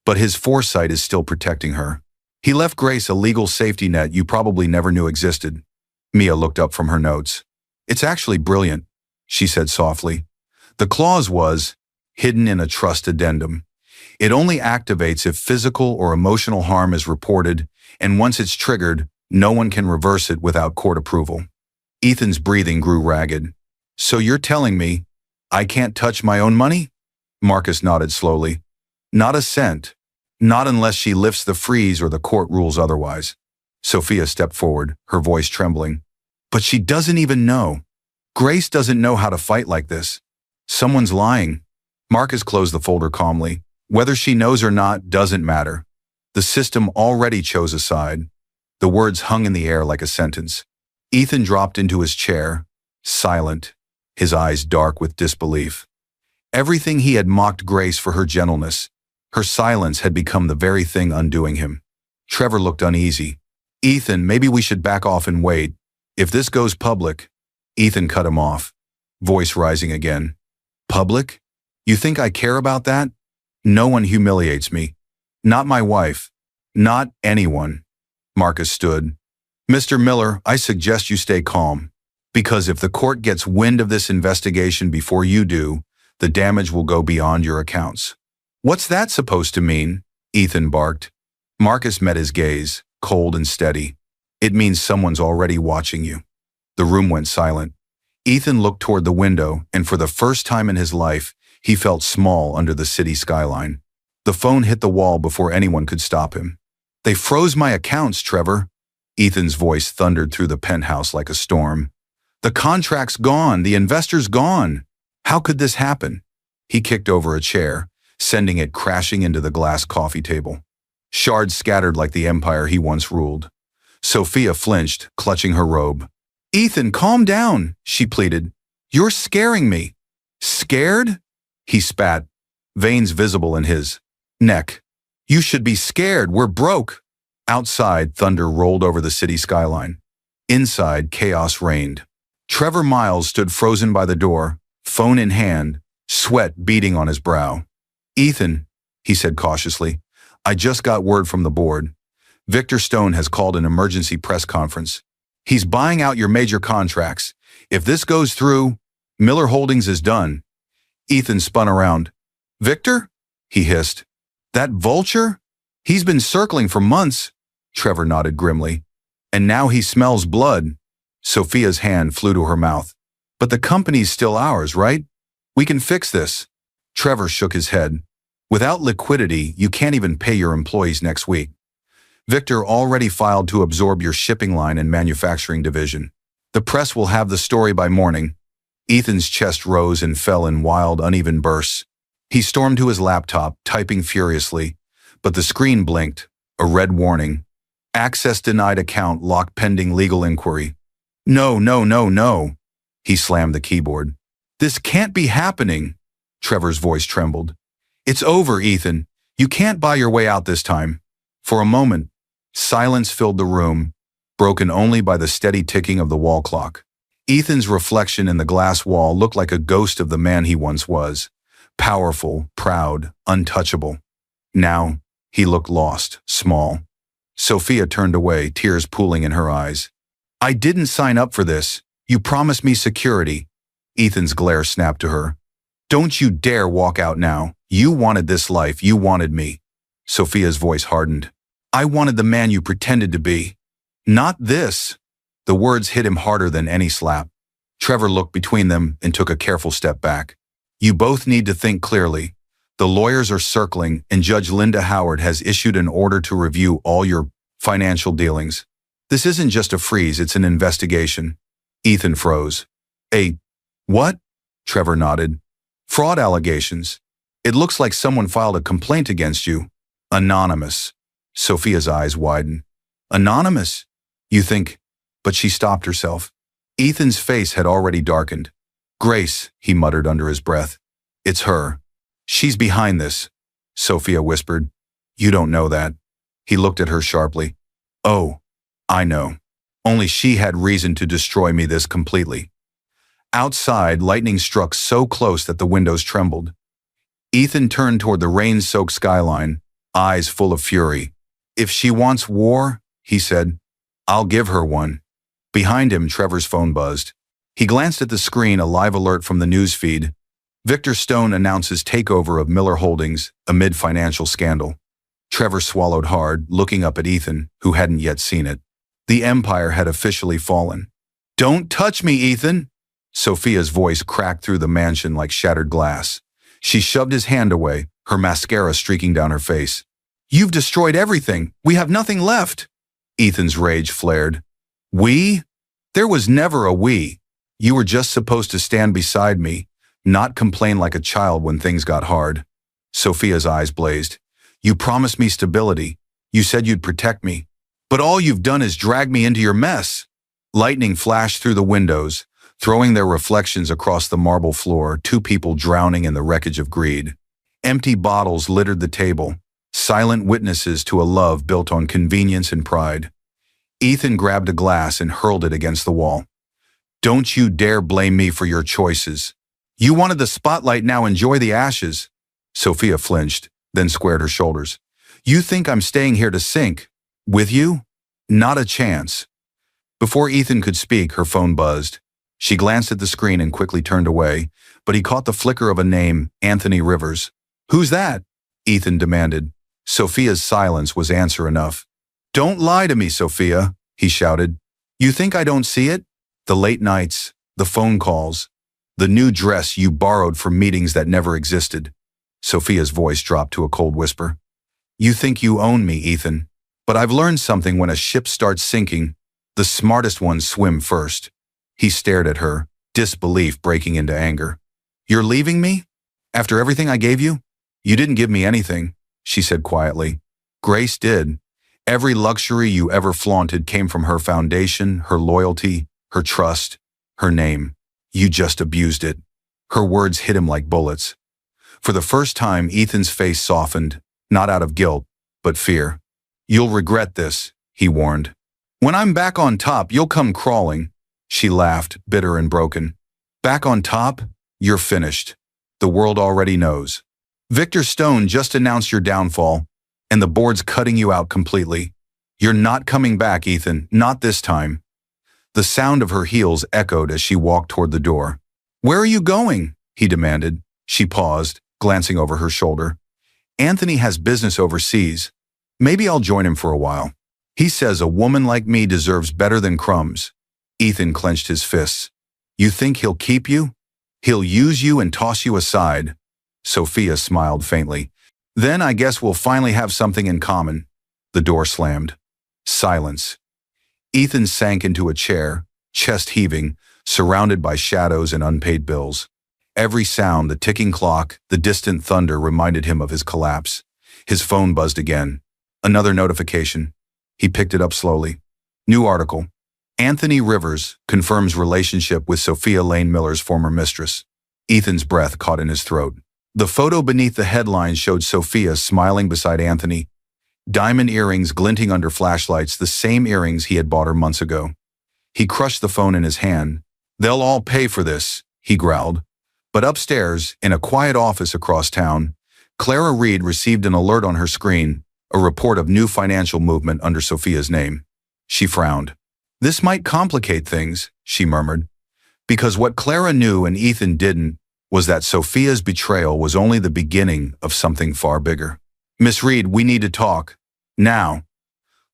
"But his foresight is still protecting her. He left Grace a legal safety net you probably never knew existed." Mia looked up from her notes. "It's actually brilliant," she said softly. "The clause was hidden in a trust addendum. It only activates if physical or emotional harm is reported, and once it's triggered, no one can reverse it without court approval." Ethan's breathing grew ragged. "So you're telling me I can't touch my own money?" Marcus nodded slowly. "Not a cent. Not unless she lifts the freeze or the court rules otherwise." Sophia stepped forward, her voice trembling. "But she doesn't even know. Grace doesn't know how to fight like this. Someone's lying." Marcus closed the folder calmly. "Whether she knows or not doesn't matter. The system already chose a side." The words hung in the air like a sentence. Ethan dropped into his chair, silent, his eyes dark with disbelief. Everything he had mocked Grace for her gentleness, her silence had become the very thing undoing him. Trevor looked uneasy. "Ethan, maybe we should back off and wait. If this goes public..." Ethan cut him off, voice rising again. "Public? You think I care about that? No one humiliates me. Not my wife. Not anyone." Marcus stood. "Mr. Miller, I suggest you stay calm. Because if the court gets wind of this investigation before you do, the damage will go beyond your accounts." "What's that supposed to mean?" Ethan barked. Marcus met his gaze, cold and steady. "It means someone's already watching you." The room went silent. Ethan looked toward the window, and for the first time in his life, he felt small under the city skyline. The phone hit the wall before anyone could stop him. "They froze my accounts, Trevor." Ethan's voice thundered through the penthouse like a storm. "The contract's gone, the investor's gone. How could this happen?" He kicked over a chair, sending it crashing into the glass coffee table. Shards scattered like the empire he once ruled. Sophia flinched, clutching her robe. "Ethan, calm down," she pleaded. "You're scaring me." "Scared?" He spat, veins visible in his neck. "You should be scared. We're broke." Outside, thunder rolled over the city skyline. Inside, chaos reigned. Trevor Miles stood frozen by the door, phone in hand, sweat beading on his brow. "Ethan," he said cautiously, "I just got word from the board. Victor Stone has called an emergency press conference. He's buying out your major contracts. If this goes through, Miller Holdings is done." Ethan spun around. "Victor?" he hissed. "That vulture? He's been circling for months." Trevor nodded grimly. "And now he smells blood." Sophia's hand flew to her mouth. "But the company's still ours, right? We can fix this." Trevor shook his head. "Without liquidity, you can't even pay your employees next week." Victor already filed to absorb your shipping line and manufacturing division. The press will have the story by morning. Ethan's chest rose and fell in wild, uneven bursts. He stormed to his laptop, typing furiously, but the screen blinked, a red warning. Access denied, account locked pending legal inquiry. No, no, no, no. He slammed the keyboard. This can't be happening. Trevor's voice trembled. It's over, Ethan. You can't buy your way out this time. For a moment, silence filled the room, broken only by the steady ticking of the wall clock. Ethan's reflection in the glass wall looked like a ghost of the man he once was. Powerful, proud, untouchable. Now, he looked lost, small. Sophia turned away, tears pooling in her eyes. I didn't sign up for this. You promised me security. Ethan's glare snapped to her. Don't you dare walk out now. You wanted this life. You wanted me. Sophia's voice hardened. I wanted the man you pretended to be. Not this. The words hit him harder than any slap. Trevor looked between them and took a careful step back. You both need to think clearly. The lawyers are circling, and Judge Linda Howard has issued an order to review all your financial dealings. This isn't just a freeze, it's an investigation. Ethan froze. What? Trevor nodded. Fraud allegations. It looks like someone filed a complaint against you. Anonymous. Sophia's eyes widened. Anonymous? You think? But she stopped herself. Ethan's face had already darkened. Grace, he muttered under his breath. It's her. She's behind this, Sophia whispered. You don't know that. He looked at her sharply. Oh, I know. Only she had reason to destroy me this completely. Outside, lightning struck so close that the windows trembled. Ethan turned toward the rain-soaked skyline, eyes full of fury. If she wants war, he said, I'll give her one. Behind him, Trevor's phone buzzed. He glanced at the screen, a live alert from the news feed. Victor Stone announces takeover of Miller Holdings amid financial scandal. Trevor swallowed hard, looking up at Ethan, who hadn't yet seen it. The empire had officially fallen. Don't touch me, Ethan! Sophia's voice cracked through the mansion like shattered glass. She shoved his hand away, her mascara streaking down her face. You've destroyed everything. We have nothing left. Ethan's rage flared. We? There was never a we. You were just supposed to stand beside me, not complain like a child when things got hard. Sophia's eyes blazed. You promised me stability. You said you'd protect me. But all you've done is drag me into your mess. Lightning flashed through the windows, throwing their reflections across the marble floor, two people drowning in the wreckage of greed. Empty bottles littered the table, silent witnesses to a love built on convenience and pride. Ethan grabbed a glass and hurled it against the wall. Don't you dare blame me for your choices. You wanted the spotlight, now enjoy the ashes. Sophia flinched, then squared her shoulders. You think I'm staying here to sink? With you? Not a chance. Before Ethan could speak, her phone buzzed. She glanced at the screen and quickly turned away, but he caught the flicker of a name, Anthony Rivers. Who's that? Ethan demanded. Sophia's silence was answer enough. Don't lie to me, Sophia, he shouted. You think I don't see it? The late nights, the phone calls, the new dress you borrowed for meetings that never existed. Sophia's voice dropped to a cold whisper. You think you own me, Ethan. But I've learned something: when a ship starts sinking, the smartest ones swim first. He stared at her, disbelief breaking into anger. You're leaving me? After everything I gave you? You didn't give me anything, she said quietly. Grace did. Every luxury you ever flaunted came from her foundation, her loyalty, her trust, her name. You just abused it. Her words hit him like bullets. For the first time, Ethan's face softened, not out of guilt, but fear. You'll regret this, he warned. When I'm back on top, you'll come crawling. She laughed, bitter and broken. Back on top? You're finished. The world already knows. Victor Stone just announced your downfall, and the board's cutting you out completely. You're not coming back, Ethan, not this time. The sound of her heels echoed as she walked toward the door. Where are you going? He demanded. She paused, glancing over her shoulder. Anthony has business overseas. Maybe I'll join him for a while. He says a woman like me deserves better than crumbs. Ethan clenched his fists. You think he'll keep you? He'll use you and toss you aside. Sophia smiled faintly. Then I guess we'll finally have something in common. The door slammed. Silence. Ethan sank into a chair, chest heaving, surrounded by shadows and unpaid bills. Every sound, the ticking clock, the distant thunder reminded him of his collapse. His phone buzzed again. Another notification. He picked it up slowly. New article. Anthony Rivers confirms relationship with Sophia Lane Miller's former mistress. Ethan's breath caught in his throat. The photo beneath the headline showed Sophia smiling beside Anthony. Diamond earrings glinting under flashlights, the same earrings he had bought her months ago. He crushed the phone in his hand. "They'll all pay for this," he growled. But upstairs, in a quiet office across town, Clara Reed received an alert on her screen, a report of new financial movement under Sophia's name. She frowned. "This might complicate things," she murmured. Because what Clara knew and Ethan didn't was that Sophia's betrayal was only the beginning of something far bigger. "Miss Reed, we need to talk. Now."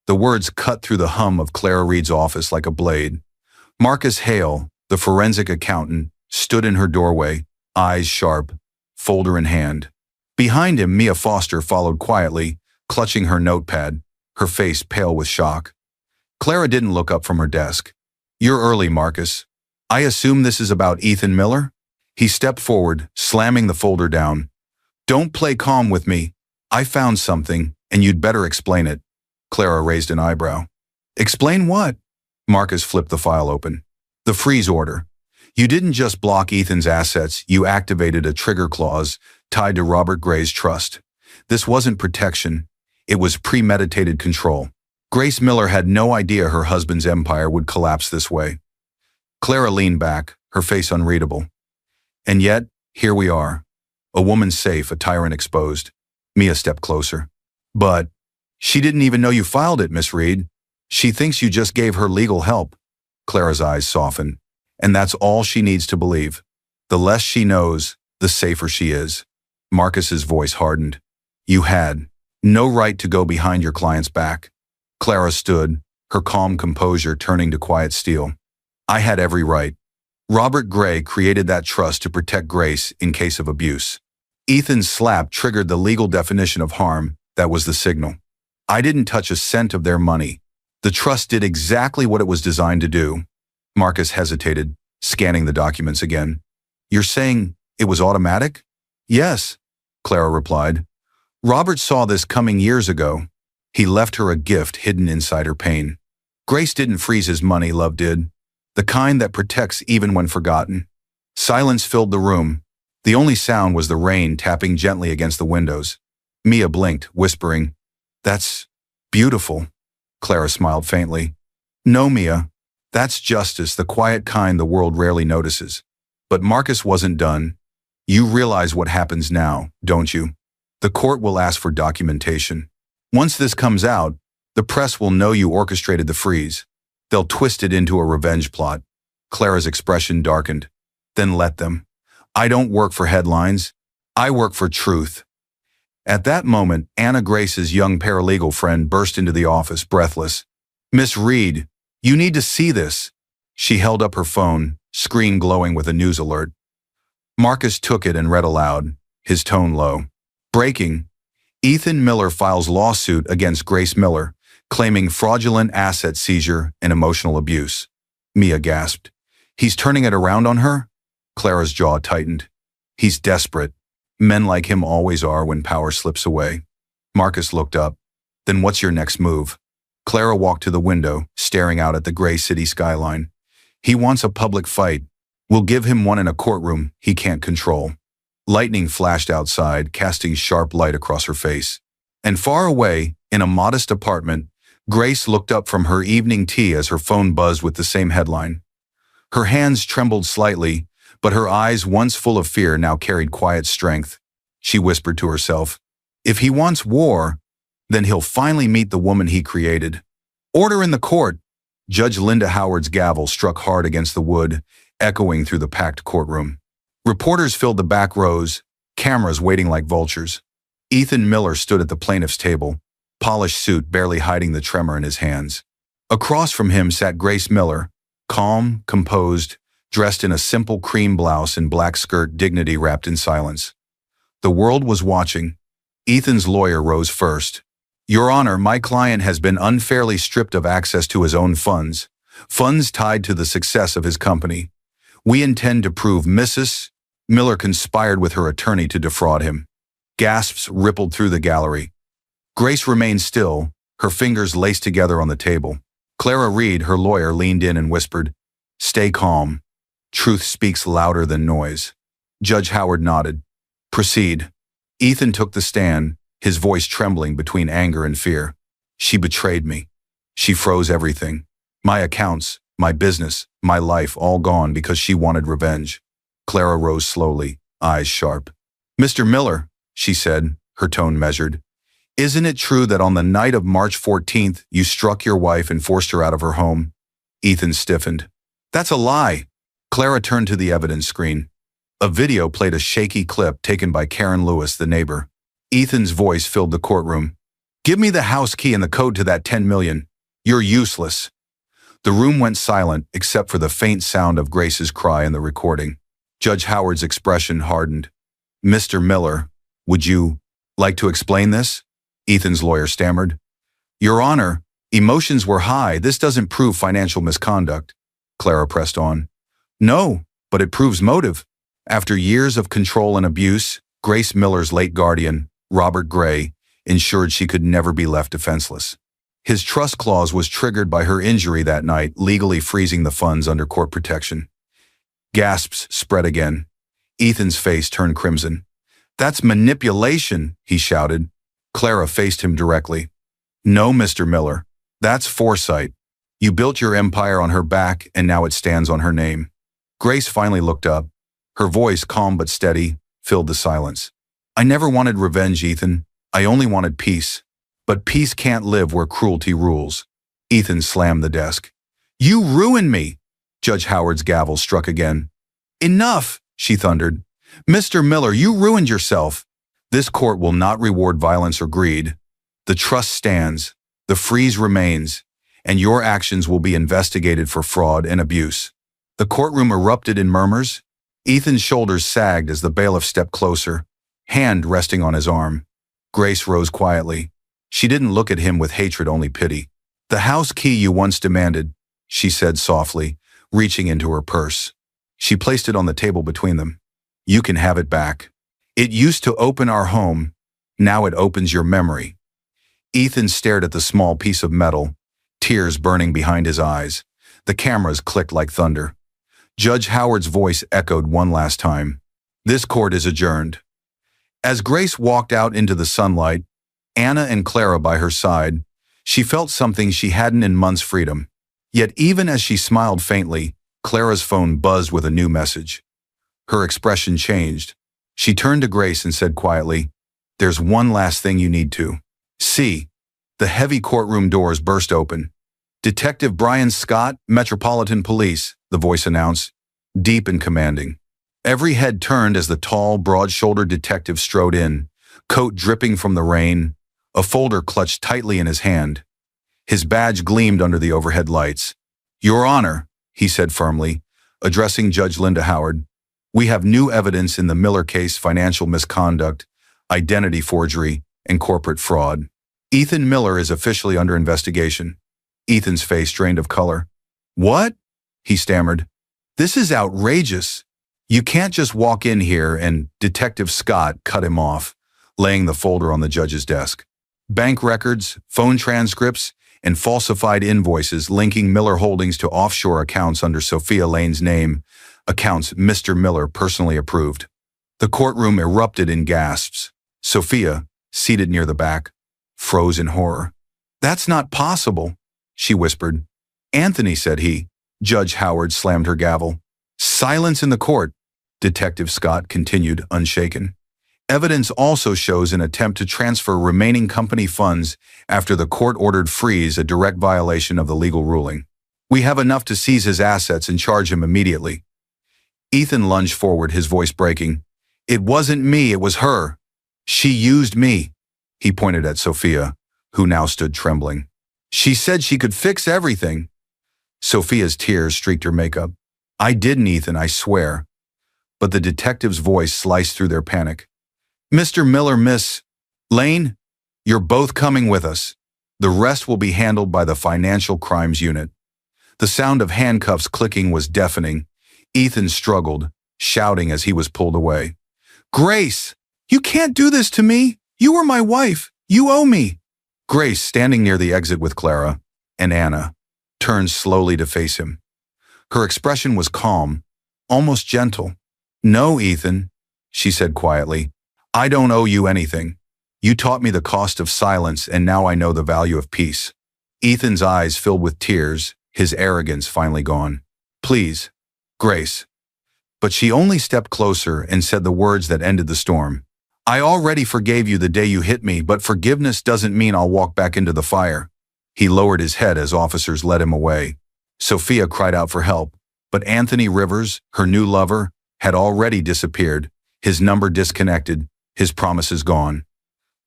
The words cut through the hum of Clara Reed's office like a blade. Marcus Hale, the forensic accountant, stood in her doorway, eyes sharp, folder in hand. Behind him, Mia Foster followed quietly, clutching her notepad, her face pale with shock. Clara didn't look up from her desk. "You're early, Marcus. I assume this is about Ethan Miller?" He stepped forward, slamming the folder down. "Don't play calm with me. I found something, and you'd better explain it." Clara raised an eyebrow. "Explain what?" Marcus flipped the file open. "The freeze order. You didn't just block Ethan's assets, you activated a trigger clause tied to Robert Gray's trust. This wasn't protection. It was premeditated control. Grace Miller had no idea her husband's empire would collapse this way." Clara leaned back, her face unreadable. "And yet, here we are. A woman safe, a tyrant exposed." Mia stepped closer. "But she didn't even know you filed it, Miss Reed. She thinks you just gave her legal help." Clara's eyes softened. "And that's all she needs to believe. The less she knows, the safer she is." Marcus's voice hardened. "You had no right to go behind your client's back." Clara stood, her calm composure turning to quiet steel. "I had every right. Robert Gray created that trust to protect Grace in case of abuse. Ethan's slap triggered the legal definition of harm. That was the signal. I didn't touch a cent of their money. The trust did exactly what it was designed to do." Marcus hesitated, scanning the documents again. "You're saying it was automatic?" "Yes," Clara replied. "Robert saw this coming years ago. He left her a gift hidden inside her pain. Grace didn't freeze his money, love did. The kind that protects even when forgotten." Silence filled the room. The only sound was the rain tapping gently against the windows. Mia blinked, whispering, "That's beautiful." Clara smiled faintly. "No, Mia. That's justice, the quiet kind the world rarely notices." But Marcus wasn't done. "You realize what happens now, don't you? The court will ask for documentation. Once this comes out, the press will know you orchestrated the freeze. They'll twist it into a revenge plot." Clara's expression darkened. "Then let them. I don't work for headlines. I work for truth." At that moment, Anna Grace's young paralegal friend burst into the office, breathless. "Miss Reed, you need to see this." She held up her phone, screen glowing with a news alert. Marcus took it and read aloud, his tone low. "Breaking. Ethan Miller files lawsuit against Grace Miller, claiming fraudulent asset seizure and emotional abuse." Mia gasped. "He's turning it around on her?" Clara's jaw tightened. "He's desperate. Men like him always are when power slips away." Marcus looked up. "Then what's your next move?" Clara walked to the window, staring out at the gray city skyline. "He wants a public fight. We'll give him one in a courtroom he can't control." Lightning flashed outside, casting sharp light across her face. And far away, in a modest apartment, Grace looked up from her evening tea as her phone buzzed with the same headline. Her hands trembled slightly, but her eyes, once full of fear, now carried quiet strength. She whispered to herself, "If he wants war, then he'll finally meet the woman he created." "Order in the court!" Judge Linda Howard's gavel struck hard against the wood, echoing through the packed courtroom. Reporters filled the back rows, cameras waiting like vultures. Ethan Miller stood at the plaintiff's table, polished suit barely hiding the tremor in his hands. Across from him sat Grace Miller, calm, composed, dressed in a simple cream blouse and black skirt, dignity wrapped in silence. The world was watching. Ethan's lawyer rose first. Your Honor, my client has been unfairly stripped of access to his own funds tied to the success of his company. We intend to prove Mrs. Miller conspired with her attorney to defraud him. Gasps rippled through the gallery. Grace remained still, her fingers laced together on the table. Clara Reed, her lawyer, leaned in and whispered, "Stay calm. Truth speaks louder than noise." Judge Howard nodded. "Proceed." Ethan took the stand, his voice trembling between anger and fear. "She betrayed me. She froze everything. My accounts, my business, my life, all gone because she wanted revenge." Clara rose slowly, eyes sharp. "Mr. Miller," she said, her tone measured, "isn't it true that on the night of March 14th you struck your wife and forced her out of her home?" Ethan stiffened. "That's a lie." Clara turned to the evidence screen. A video played a shaky clip taken by Karen Lewis, the neighbor. Ethan's voice filled the courtroom. "Give me the house key and the code to that 10 million. You're useless." The room went silent except for the faint sound of Grace's cry in the recording. Judge Howard's expression hardened. "Mr. Miller, would you like to explain this?" Ethan's lawyer stammered. "Your Honor, emotions were high. This doesn't prove financial misconduct." Clara pressed on. "No, but it proves motive." After years of control and abuse, Grace Miller's late guardian, Robert Gray, ensured she could never be left defenseless. His trust clause was triggered by her injury that night, legally freezing the funds under court protection. Gasps spread again. Ethan's face turned crimson. "That's manipulation," he shouted. Clara faced him directly. "No, Mr. Miller. That's foresight. You built your empire on her back, and now it stands on her name." Grace finally looked up. Her voice, calm but steady, filled the silence. "I never wanted revenge, Ethan. I only wanted peace. But peace can't live where cruelty rules." Ethan slammed the desk. "You ruined me!" Judge Howard's gavel struck again. "Enough!" she thundered. "Mr. Miller, you ruined yourself. This court will not reward violence or greed. The trust stands, the freeze remains, and your actions will be investigated for fraud and abuse." The courtroom erupted in murmurs. Ethan's shoulders sagged as the bailiff stepped closer, hand resting on his arm. Grace rose quietly. She didn't look at him with hatred, only pity. "The house key you once demanded," she said softly, reaching into her purse. She placed it on the table between them. "You can have it back. It used to open our home. Now it opens your memory." Ethan stared at the small piece of metal, tears burning behind his eyes. The cameras clicked like thunder. Judge Howard's voice echoed one last time. "This court is adjourned." As Grace walked out into the sunlight, Anna and Clara by her side, she felt something she hadn't in months: freedom. Yet even as she smiled faintly, Clara's phone buzzed with a new message. Her expression changed. She turned to Grace and said quietly, "There's one last thing you need to see." The heavy courtroom doors burst open. "Detective Brian Scott, Metropolitan Police," the voice announced, deep and commanding. Every head turned as the tall, broad-shouldered detective strode in, coat dripping from the rain, a folder clutched tightly in his hand. His badge gleamed under the overhead lights. "Your Honor," he said firmly, addressing Judge Linda Howard, "we have new evidence in the Miller case: financial misconduct, identity forgery, and corporate fraud. Ethan Miller is officially under investigation." Ethan's face drained of color. "What?" he stammered. "This is outrageous. You can't just walk in here," and Detective Scott cut him off, laying the folder on the judge's desk. Bank records, phone transcripts, and falsified invoices linking Miller Holdings to offshore accounts under Sophia Lane's name, accounts Mr. Miller personally approved. The courtroom erupted in gasps. Sophia, seated near the back, froze in horror. "That's not possible," she whispered. "Anthony," said he. Judge Howard slammed her gavel. "Silence in the court," Detective Scott continued, unshaken. "Evidence also shows an attempt to transfer remaining company funds after the court-ordered freeze, a direct violation of the legal ruling. We have enough to seize his assets and charge him immediately." Ethan lunged forward, his voice breaking. "It wasn't me, it was her. She used me." He pointed at Sophia, who now stood trembling. "She said she could fix everything." Sophia's tears streaked her makeup. "I didn't, Ethan, I swear." But the detective's voice sliced through their panic. "Mr. Miller, Miss Lane, You're both coming with us. The rest will be handled by the Financial Crimes Unit. The sound of handcuffs clicking was deafening. Ethan struggled, shouting as he was pulled away. Grace! You can't do this to me! You were my wife! You owe me! Grace, standing near the exit with Clara and Anna, turned slowly to face him. Her expression was calm, almost gentle. No, Ethan, she said quietly. I don't owe you anything. You taught me the cost of silence, and now I know the value of peace. Ethan's eyes filled with tears, his arrogance finally gone. Please, Grace. But she only stepped closer and said the words that ended the storm. I already forgave you the day you hit me, but forgiveness doesn't mean I'll walk back into the fire. He lowered his head as officers led him away. Sophia cried out for help, but Anthony Rivers, her new lover, had already disappeared, his number disconnected, his promises gone.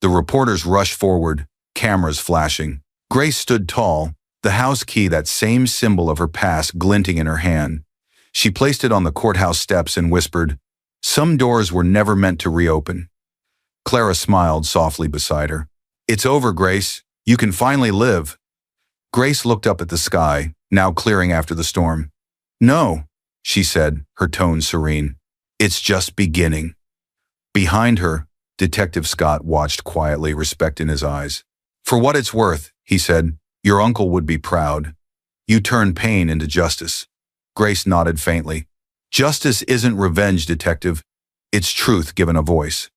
The reporters rushed forward, cameras flashing. Grace stood tall, the house key, that same symbol of her past, glinting in her hand. She placed it on the courthouse steps and whispered, Some doors were never meant to reopen. Clara smiled softly beside her. It's over, Grace. You can finally live. Grace looked up at the sky, now clearing after the storm. No, she said, her tone serene. It's just beginning. Behind her, Detective Scott watched quietly, respect in his eyes. For what it's worth, he said, your uncle would be proud. You turned pain into justice. Grace nodded faintly. Justice isn't revenge, Detective. It's truth given a voice.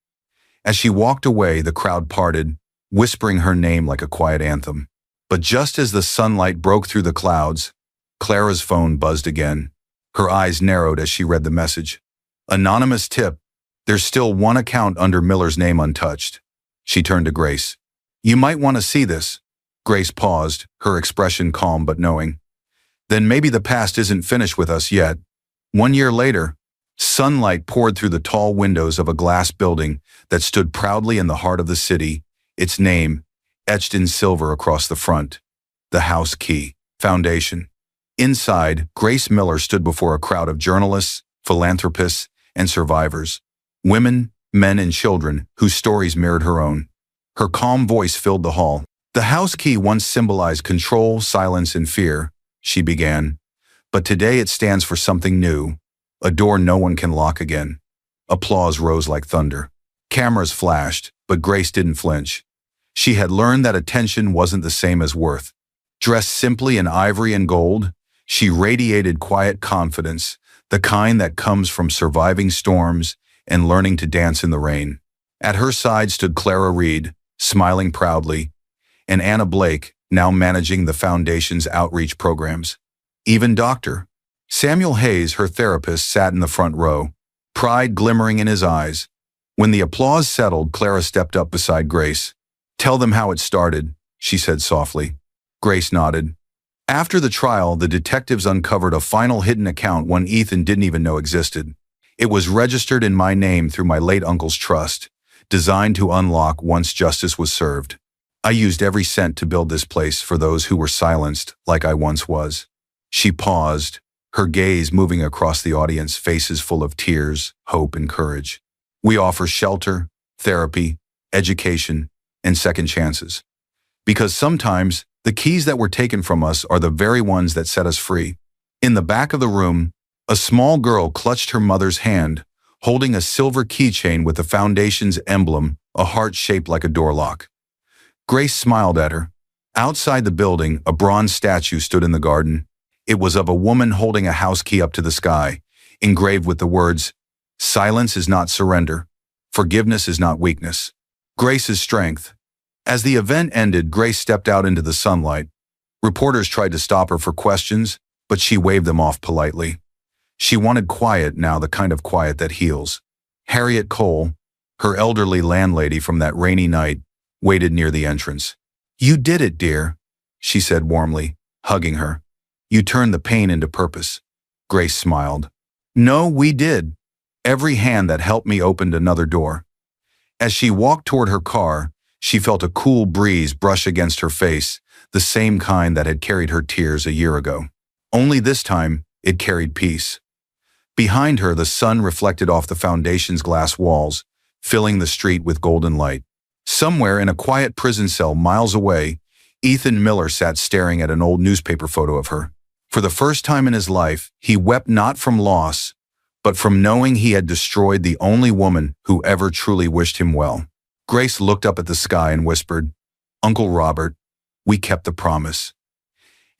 As she walked away, the crowd parted, whispering her name like a quiet anthem. But just as the sunlight broke through the clouds, Clara's phone buzzed again. Her eyes narrowed as she read the message. Anonymous tip. There's still one account under Miller's name untouched. She turned to Grace. You might want to see this. Grace paused, her expression calm but knowing. Then maybe the past isn't finished with us yet. 1 year later, sunlight poured through the tall windows of a glass building that stood proudly in the heart of the city, its name etched in silver across the front. The House Key Foundation. Inside, Grace Miller stood before a crowd of journalists, philanthropists, and survivors. Women, men, and children whose stories mirrored her own. Her calm voice filled the hall. The house key once symbolized control, silence, and fear, she began. But today it stands for something new, a door no one can lock again. Applause rose like thunder. Cameras flashed, but Grace didn't flinch. She had learned that attention wasn't the same as worth. Dressed simply in ivory and gold, she radiated quiet confidence, the kind that comes from surviving storms and learning to dance in the rain. At her side stood Clara Reed, smiling proudly, and Anna Blake, now managing the foundation's outreach programs. Even Dr. Samuel Hayes, her therapist, sat in the front row, pride glimmering in his eyes. When the applause settled, Clara stepped up beside Grace. Tell them how it started, she said softly. Grace nodded. After the trial, the detectives uncovered a final hidden account one Ethan didn't even know existed. It was registered in my name through my late uncle's trust, designed to unlock once justice was served. I used every cent to build this place for those who were silenced like I once was. She paused, her gaze moving across the audience, faces full of tears, hope, and courage. We offer shelter, therapy, education, and second chances. Because sometimes the keys that were taken from us are the very ones that set us free. In the back of the room, a small girl clutched her mother's hand, holding a silver keychain with the foundation's emblem, a heart shaped like a door lock. Grace smiled at her. Outside the building, a bronze statue stood in the garden. It was of a woman holding a house key up to the sky, engraved with the words, "Silence is not surrender. Forgiveness is not weakness. Grace's strength." As the event ended, Grace stepped out into the sunlight. Reporters tried to stop her for questions, but she waved them off politely. She wanted quiet now, the kind of quiet that heals. Harriet Cole, her elderly landlady from that rainy night, waited near the entrance. You did it, dear, she said warmly, hugging her. You turned the pain into purpose. Grace smiled. No, we did. Every hand that helped me opened another door. As she walked toward her car, she felt a cool breeze brush against her face, the same kind that had carried her tears a year ago. Only this time, it carried peace. Behind her, the sun reflected off the foundation's glass walls, filling the street with golden light. Somewhere in a quiet prison cell miles away, Ethan Miller sat staring at an old newspaper photo of her. For the first time in his life, he wept not from loss, but from knowing he had destroyed the only woman who ever truly wished him well. Grace looked up at the sky and whispered, "Uncle Robert, we kept the promise."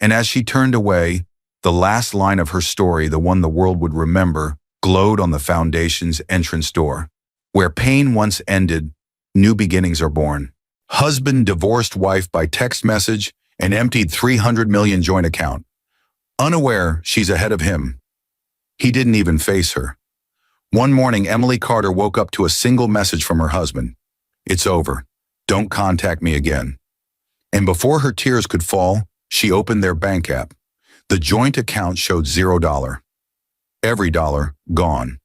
And as she turned away, the last line of her story, the one the world would remember, glowed on the foundation's entrance door. Where pain once ended, new beginnings are born. Husband divorced wife by text message and emptied 300 million joint account. Unaware she's ahead of him. He didn't even face her. One morning, Emily Carter woke up to a single message from her husband. "It's over. Don't contact me again." And before her tears could fall, she opened their bank app. The joint account showed $0. Every dollar gone.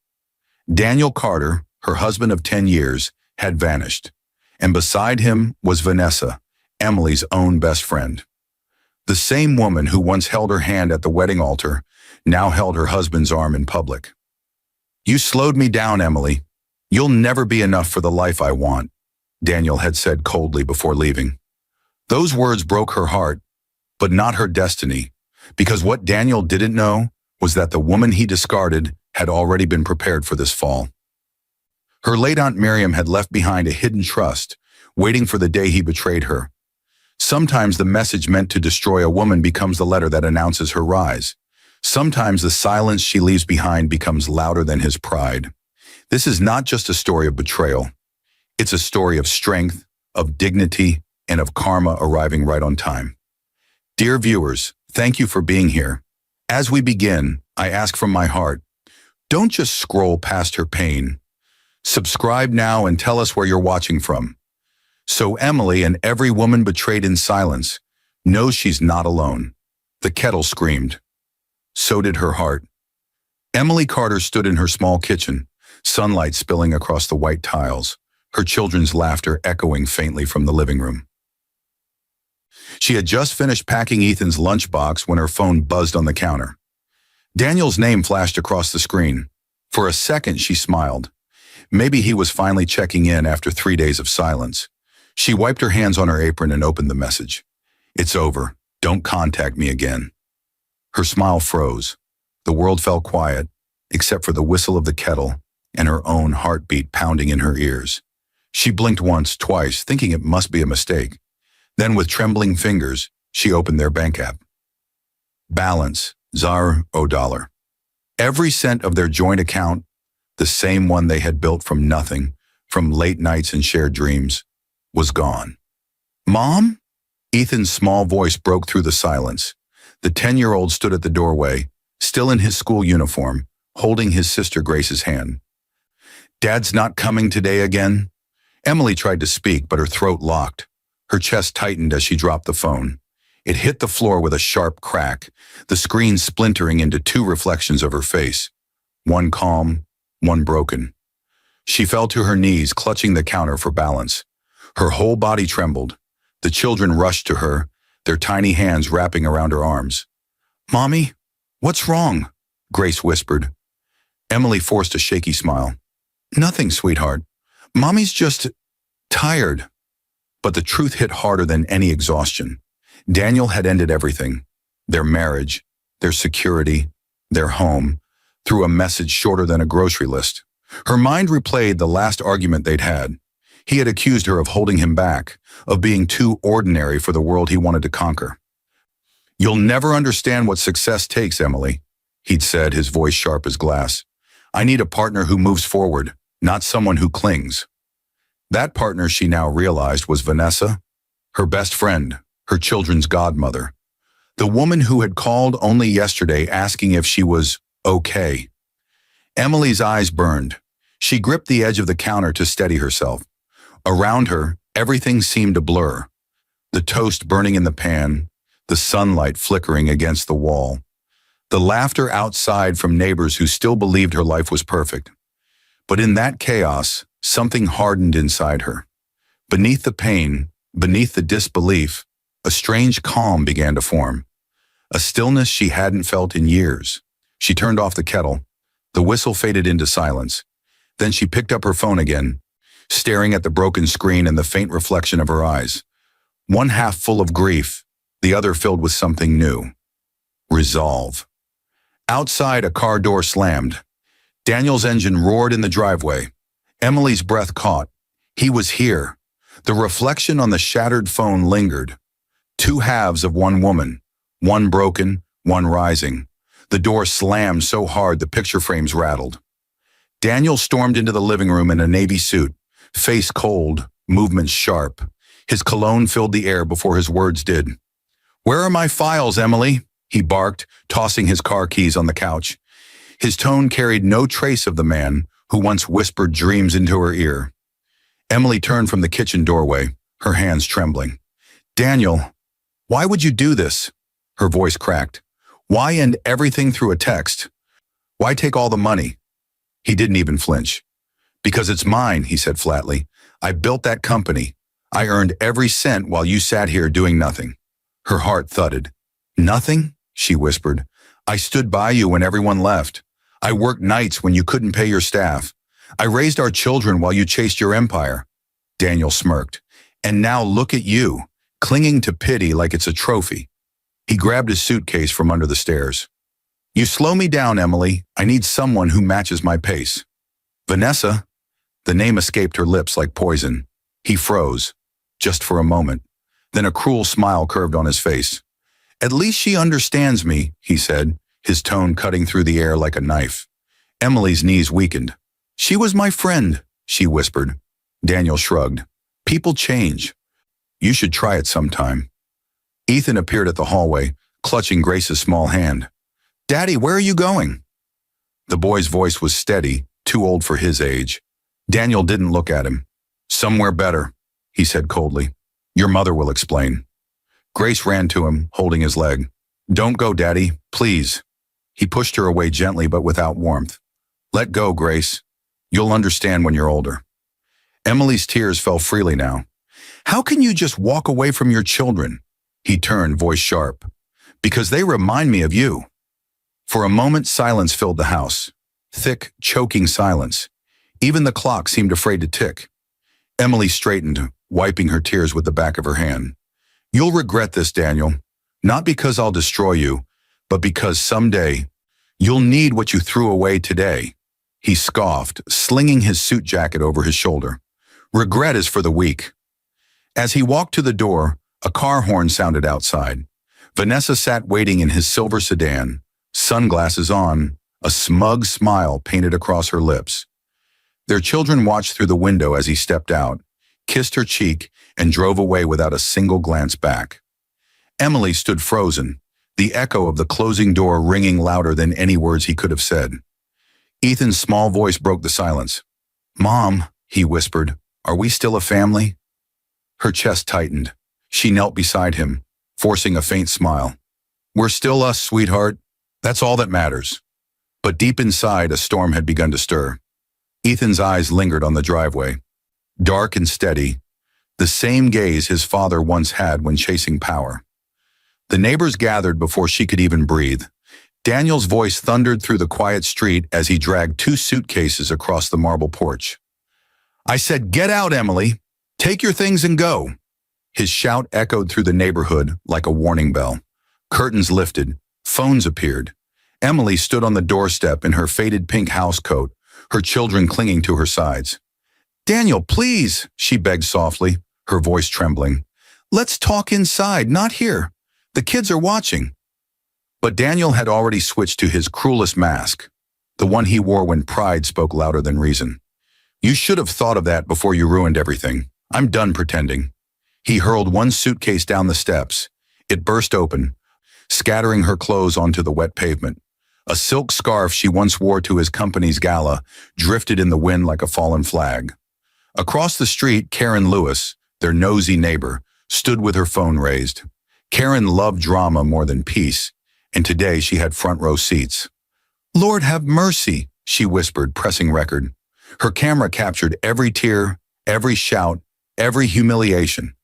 Daniel Carter, her husband of 10 years, had vanished. And beside him was Vanessa, Emily's own best friend. The same woman who once held her hand at the wedding altar now held her husband's arm in public. "You slowed me down, Emily. You'll never be enough for the life I want," Daniel had said coldly before leaving. Those words broke her heart, but not her destiny, because what Daniel didn't know was that the woman he discarded had already been prepared for this fall. Her late Aunt Miriam had left behind a hidden trust, waiting for the day he betrayed her. Sometimes the message meant to destroy a woman becomes the letter that announces her rise. Sometimes the silence she leaves behind becomes louder than his pride. This is not just a story of betrayal. It's a story of strength, of dignity, and of karma arriving right on time. Dear viewers, thank you for being here. As we begin, I ask from my heart, don't just scroll past her pain. Subscribe now and tell us where you're watching from. So Emily and every woman betrayed in silence knows she's not alone. The kettle screamed. So did her heart. Emily Carter stood in her small kitchen, sunlight spilling across the white tiles, her children's laughter echoing faintly from the living room. She had just finished packing Ethan's lunchbox when her phone buzzed on the counter. Daniel's name flashed across the screen. For a second, she smiled. Maybe he was finally checking in after 3 days of silence. She wiped her hands on her apron and opened the message. "It's over. Don't contact me again." Her smile froze. The world fell quiet, except for the whistle of the kettle and her own heartbeat pounding in her ears. She blinked once, twice, thinking it must be a mistake. Then with trembling fingers, she opened their bank app. Balance, $0. Every cent of their joint account, the same one they had built from nothing, from late nights and shared dreams, was gone. "Mom?" Ethan's small voice broke through the silence. The 10-year-old stood at the doorway, still in his school uniform, holding his sister Grace's hand. "Dad's not coming today again?" Emily tried to speak, but her throat locked. Her chest tightened as she dropped the phone. It hit the floor with a sharp crack, the screen splintering into 2 reflections of her face. One calm, one broken. She fell to her knees, clutching the counter for balance. Her whole body trembled. The children rushed to her, their tiny hands wrapping around her arms. "Mommy, what's wrong?" Grace whispered. Emily forced a shaky smile. "Nothing, sweetheart. Mommy's just tired." But the truth hit harder than any exhaustion. Daniel had ended everything. Their marriage, their security, their home, through a message shorter than a grocery list. Her mind replayed the last argument they'd had. He had accused her of holding him back, of being too ordinary for the world he wanted to conquer. "You'll never understand what success takes, Emily," he'd said, his voice sharp as glass. "I need a partner who moves forward, not someone who clings." That partner, she now realized, was Vanessa, her best friend, her children's godmother. The woman who had called only yesterday asking if she was okay. Emily's eyes burned. She gripped the edge of the counter to steady herself. Around her, everything seemed a blur. The toast burning in the pan, the sunlight flickering against the wall, the laughter outside from neighbors who still believed her life was perfect. But in that chaos, something hardened inside her. Beneath the pain, beneath the disbelief, a strange calm began to form. A stillness she hadn't felt in years. She turned off the kettle. The whistle faded into silence. Then she picked up her phone again. staring at the broken screen and the faint reflection of her eyes. One half full of grief, the other filled with something new. Resolve. Outside, a car door slammed. Daniel's engine roared in the driveway. Emily's breath caught. He was here. The reflection on the shattered phone lingered. Two halves of one woman, one broken, one rising. The door slammed so hard the picture frames rattled. Daniel stormed into the living room in a navy suit, face cold, movements sharp. His cologne filled the air before his words did. "Where are my files, Emily?" he barked, tossing his car keys on the couch. His tone carried no trace of the man who once whispered dreams into her ear. Emily turned from the kitchen doorway, her hands trembling. "Daniel, why would you do this?" Her voice cracked. "Why end everything through a text? Why take all the money?" He didn't even flinch. "Because it's mine," he said flatly. "I built that company. I earned every cent while you sat here doing nothing." Her heart thudded. "Nothing?" she whispered. "I stood by you when everyone left. I worked nights when you couldn't pay your staff. I raised our children while you chased your empire." Daniel smirked. "And now look at you, clinging to pity like it's a trophy." He grabbed his suitcase from under the stairs. "You slow me down, Emily. I need someone who matches my pace." "Vanessa?" The name escaped her lips like poison. He froze, just for a moment. Then a cruel smile curved on his face. "At least she understands me," he said, his tone cutting through the air like a knife. Emily's knees weakened. "She was my friend," she whispered. Daniel shrugged. "People change. You should try it sometime." Ethan appeared at the hallway, clutching Grace's small hand. "Daddy, where are you going?" The boy's voice was steady, too old for his age. Daniel didn't look at him. "Somewhere better," he said coldly. "Your mother will explain." Grace ran to him, holding his leg. "Don't go, Daddy, please." He pushed her away gently but without warmth. "Let go, Grace. You'll understand when you're older." Emily's tears fell freely now. "How can you just walk away from your children?" He turned, voice sharp. "Because they remind me of you." For a moment, silence filled the house. Thick, choking silence. Even the clock seemed afraid to tick. Emily straightened, wiping her tears with the back of her hand. "You'll regret this, Daniel. Not because I'll destroy you, but because someday you'll need what you threw away today." He scoffed, slinging his suit jacket over his shoulder. "Regret is for the weak." As he walked to the door, a car horn sounded outside. Vanessa sat waiting in his silver sedan, sunglasses on, a smug smile painted across her lips. Their children watched through the window as he stepped out, kissed her cheek, and drove away without a single glance back. Emily stood frozen, the echo of the closing door ringing louder than any words he could have said. Ethan's small voice broke the silence. "Mom," he whispered, "are we still a family?" Her chest tightened. She knelt beside him, forcing a faint smile. "We're still us, sweetheart. That's all that matters." But deep inside, a storm had begun to stir. Ethan's eyes lingered on the driveway. Dark and steady, the same gaze his father once had when chasing power. The neighbors gathered before she could even breathe. Daniel's voice thundered through the quiet street as he dragged 2 suitcases across the marble porch. "I said, get out, Emily. Take your things and go." His shout echoed through the neighborhood like a warning bell. Curtains lifted. Phones appeared. Emily stood on the doorstep in her faded pink housecoat, her children clinging to her sides. "Daniel, please," she begged softly, her voice trembling. "Let's talk inside, not here. The kids are watching." But Daniel had already switched to his cruelest mask, the one he wore when pride spoke louder than reason. "You should have thought of that before you ruined everything. I'm done pretending." He hurled one suitcase down the steps. It burst open, scattering her clothes onto the wet pavement. A silk scarf she once wore to his company's gala drifted in the wind like a fallen flag. Across the street, Karen Lewis, their nosy neighbor, stood with her phone raised. Karen loved drama more than peace, and today she had front row seats. "Lord have mercy," she whispered, pressing record. Her camera captured every tear, every shout, every humiliation.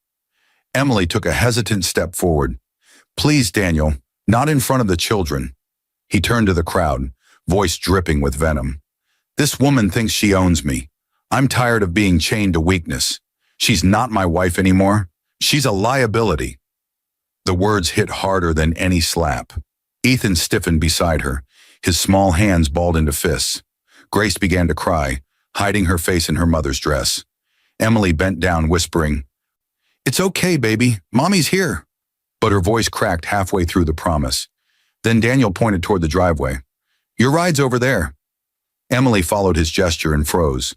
Emily took a hesitant step forward. "Please, Daniel, not in front of the children." He turned to the crowd, voice dripping with venom. "This woman thinks she owns me. I'm tired of being chained to weakness. She's not my wife anymore. She's a liability. The words hit harder than any slap. Ethan stiffened beside her, his small hands balled into fists. Grace began to cry, hiding her face in her mother's dress. Emily bent down, whispering, "It's okay, baby. Mommy's here." But her voice cracked halfway through the promise. Then Daniel pointed toward the driveway. "Your ride's over there." Emily followed his gesture and froze.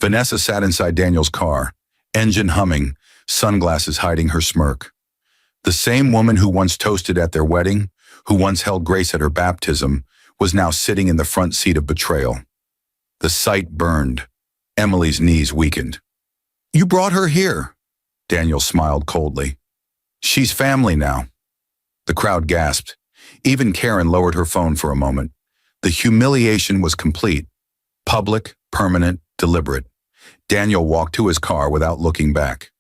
Vanessa sat inside Daniel's car, engine humming, sunglasses hiding her smirk. The same woman who once toasted at their wedding, who once held Grace at her baptism, was now sitting in the front seat of betrayal. The sight burned. Emily's knees weakened. "You brought her here." Daniel smiled coldly. "She's family now." The crowd gasped. Even Karen lowered her phone for a moment. The humiliation was complete. Public, permanent, deliberate. Daniel walked to his car without looking back.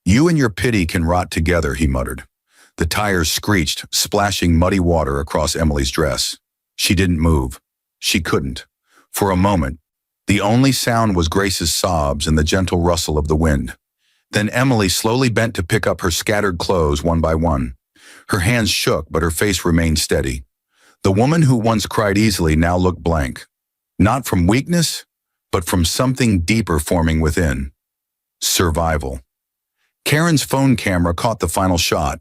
"You and your pity can rot together," he muttered. The tires screeched, splashing muddy water across Emily's dress. She didn't move. She couldn't. For a moment, the only sound was Grace's sobs and the gentle rustle of the wind. Then Emily slowly bent to pick up her scattered clothes one by one. Her hands shook, but her face remained steady. The woman who once cried easily now looked blank. Not from weakness, but from something deeper forming within. Survival. Karen's phone camera caught the final shot.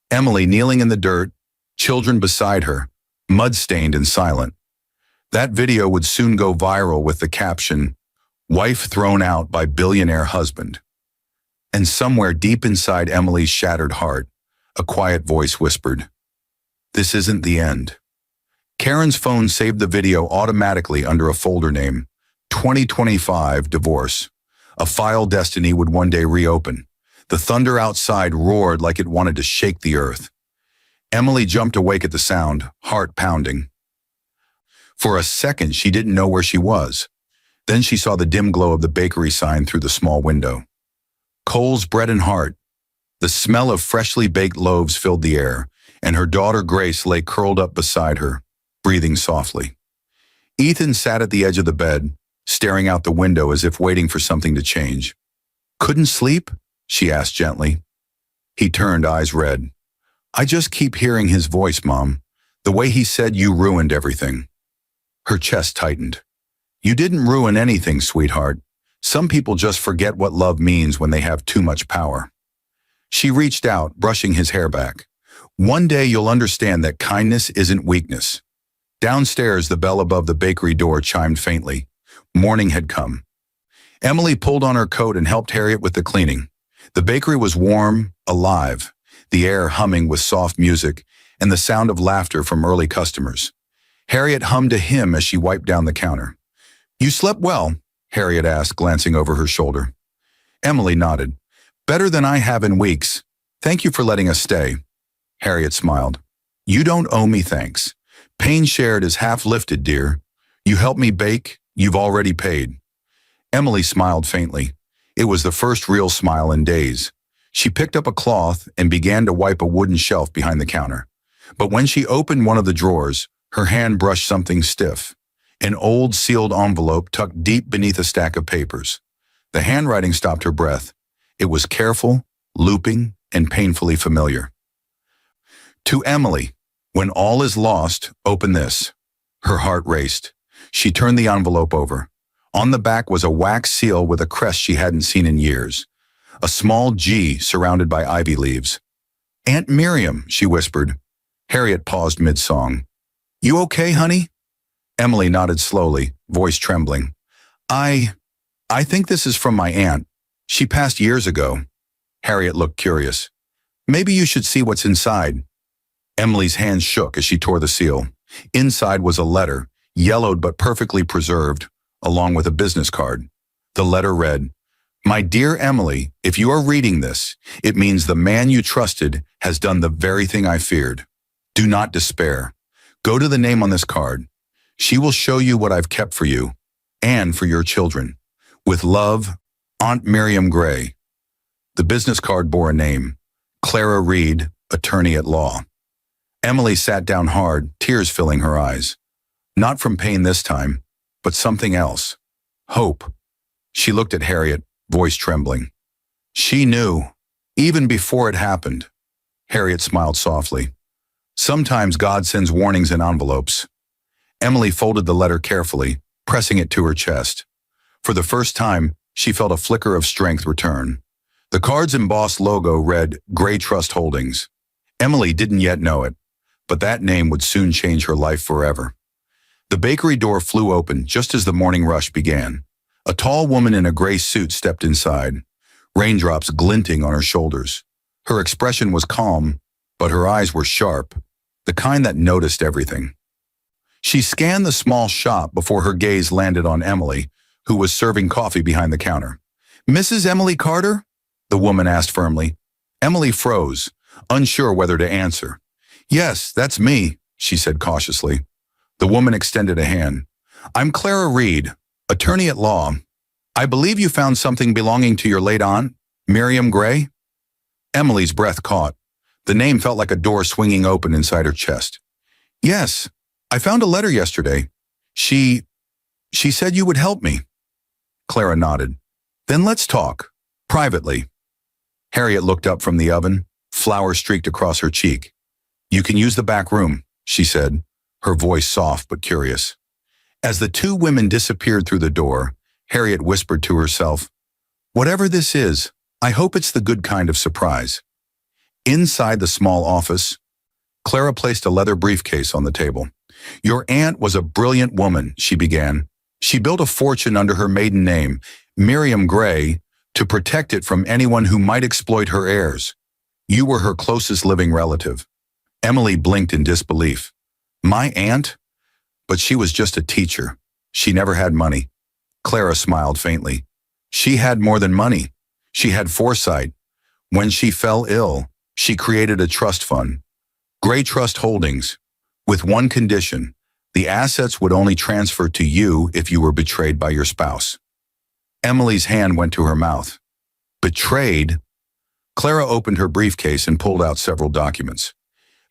Emily kneeling in the dirt, children beside her, mud-stained and silent. That video would soon go viral with the caption, "Wife thrown out by billionaire husband." And somewhere deep inside Emily's shattered heart, a quiet voice whispered, "This isn't the end." Karen's phone saved the video automatically under a folder name, 2025 Divorce. A file Destiny would one day reopen. The thunder outside roared like it wanted to shake the earth. Emily jumped awake at the sound, heart pounding. For a second, she didn't know where she was. Then she saw the dim glow of the bakery sign through the small window. Cole's Bread and Heart. The smell of freshly baked loaves filled the air, and her daughter Grace lay curled up beside her, breathing softly. Ethan sat at the edge of the bed, staring out the window as if waiting for something to change. "Couldn't sleep?" she asked gently. He turned, eyes red. "I just keep hearing his voice, Mom. The way he said you ruined everything." Her chest tightened. "You didn't ruin anything, sweetheart. Some people just forget what love means when they have too much power." She reached out, brushing his hair back. "One day you'll understand that kindness isn't weakness." Downstairs, the bell above the bakery door chimed faintly. Morning had come. Emily pulled on her coat and helped Harriet with the cleaning. The bakery was warm, alive, the air humming with soft music and the sound of laughter from early customers. Harriet hummed a hymn as she wiped down the counter. "You slept well?" Harriet asked, glancing over her shoulder. Emily nodded. "Better than I have in weeks. Thank you for letting us stay." Harriet smiled. "You don't owe me thanks. Pain shared is half lifted, dear. You helped me bake, you've already paid." Emily smiled faintly. It was the first real smile in days. She picked up a cloth and began to wipe a wooden shelf behind the counter. But when she opened one of the drawers, her hand brushed something stiff. An old sealed envelope tucked deep beneath a stack of papers. The handwriting stopped her breath. It was careful, looping, and painfully familiar. "To Emily, when all is lost, open this." Her heart raced. She turned the envelope over. On the back was a wax seal with a crest she hadn't seen in years. A small G surrounded by ivy leaves. "Aunt Miriam," she whispered. Harriet paused mid-song. "You okay, honey?" Emily nodded slowly, voice trembling. I think this is from my aunt. She passed years ago." Harriet looked curious. "Maybe you should see what's inside." Emily's hands shook as she tore the seal. Inside was a letter, yellowed but perfectly preserved, along with a business card. The letter read, "My dear Emily, if you are reading this, it means the man you trusted has done the very thing I feared. Do not despair. Go to the name on this card. She will show you what I've kept for you, and for your children. With love, Aunt Miriam Gray." The business card bore a name, Clara Reed, attorney at law. Emily sat down hard, tears filling her eyes. Not from pain this time, but something else. Hope. She looked at Harriet, voice trembling. She knew, even before it happened. Harriet smiled softly. Sometimes God sends warnings in envelopes. Emily folded the letter carefully, pressing it to her chest. For the first time, she felt a flicker of strength return. The card's embossed logo read Gray Trust Holdings. Emily didn't yet know it, but that name would soon change her life forever. The bakery door flew open just as the morning rush began. A tall woman in a gray suit stepped inside, raindrops glinting on her shoulders. Her expression was calm, but her eyes were sharp, the kind that noticed everything. She scanned the small shop before her gaze landed on Emily, who was serving coffee behind the counter. "Mrs. Emily Carter?" the woman asked firmly. Emily froze, unsure whether to answer. "Yes, that's me," she said cautiously. The woman extended a hand. "I'm Clara Reed, attorney at law. I believe you found something belonging to your late aunt, Miriam Gray?" Emily's breath caught. The name felt like a door swinging open inside her chest. "Yes, I found a letter yesterday. She said you would help me." Clara nodded. "Then let's talk, privately." Harriet looked up from the oven, flour streaked across her cheek. "You can use the back room," she said, her voice soft but curious. As the two women disappeared through the door, Harriet whispered to herself, "Whatever this is, I hope it's the good kind of surprise." Inside the small office, Clara placed a leather briefcase on the table. "Your aunt was a brilliant woman," she began. "She built a fortune under her maiden name, Miriam Gray, to protect it from anyone who might exploit her heirs. You were her closest living relative." Emily blinked in disbelief. "My aunt? But she was just a teacher. She never had money." Clara smiled faintly. "She had more than money. She had foresight. When she fell ill, she created a trust fund, Gray Trust Holdings, with one condition: the assets would only transfer to you if you were betrayed by your spouse." Emily's hand went to her mouth. "Betrayed?" Clara opened her briefcase and pulled out several documents.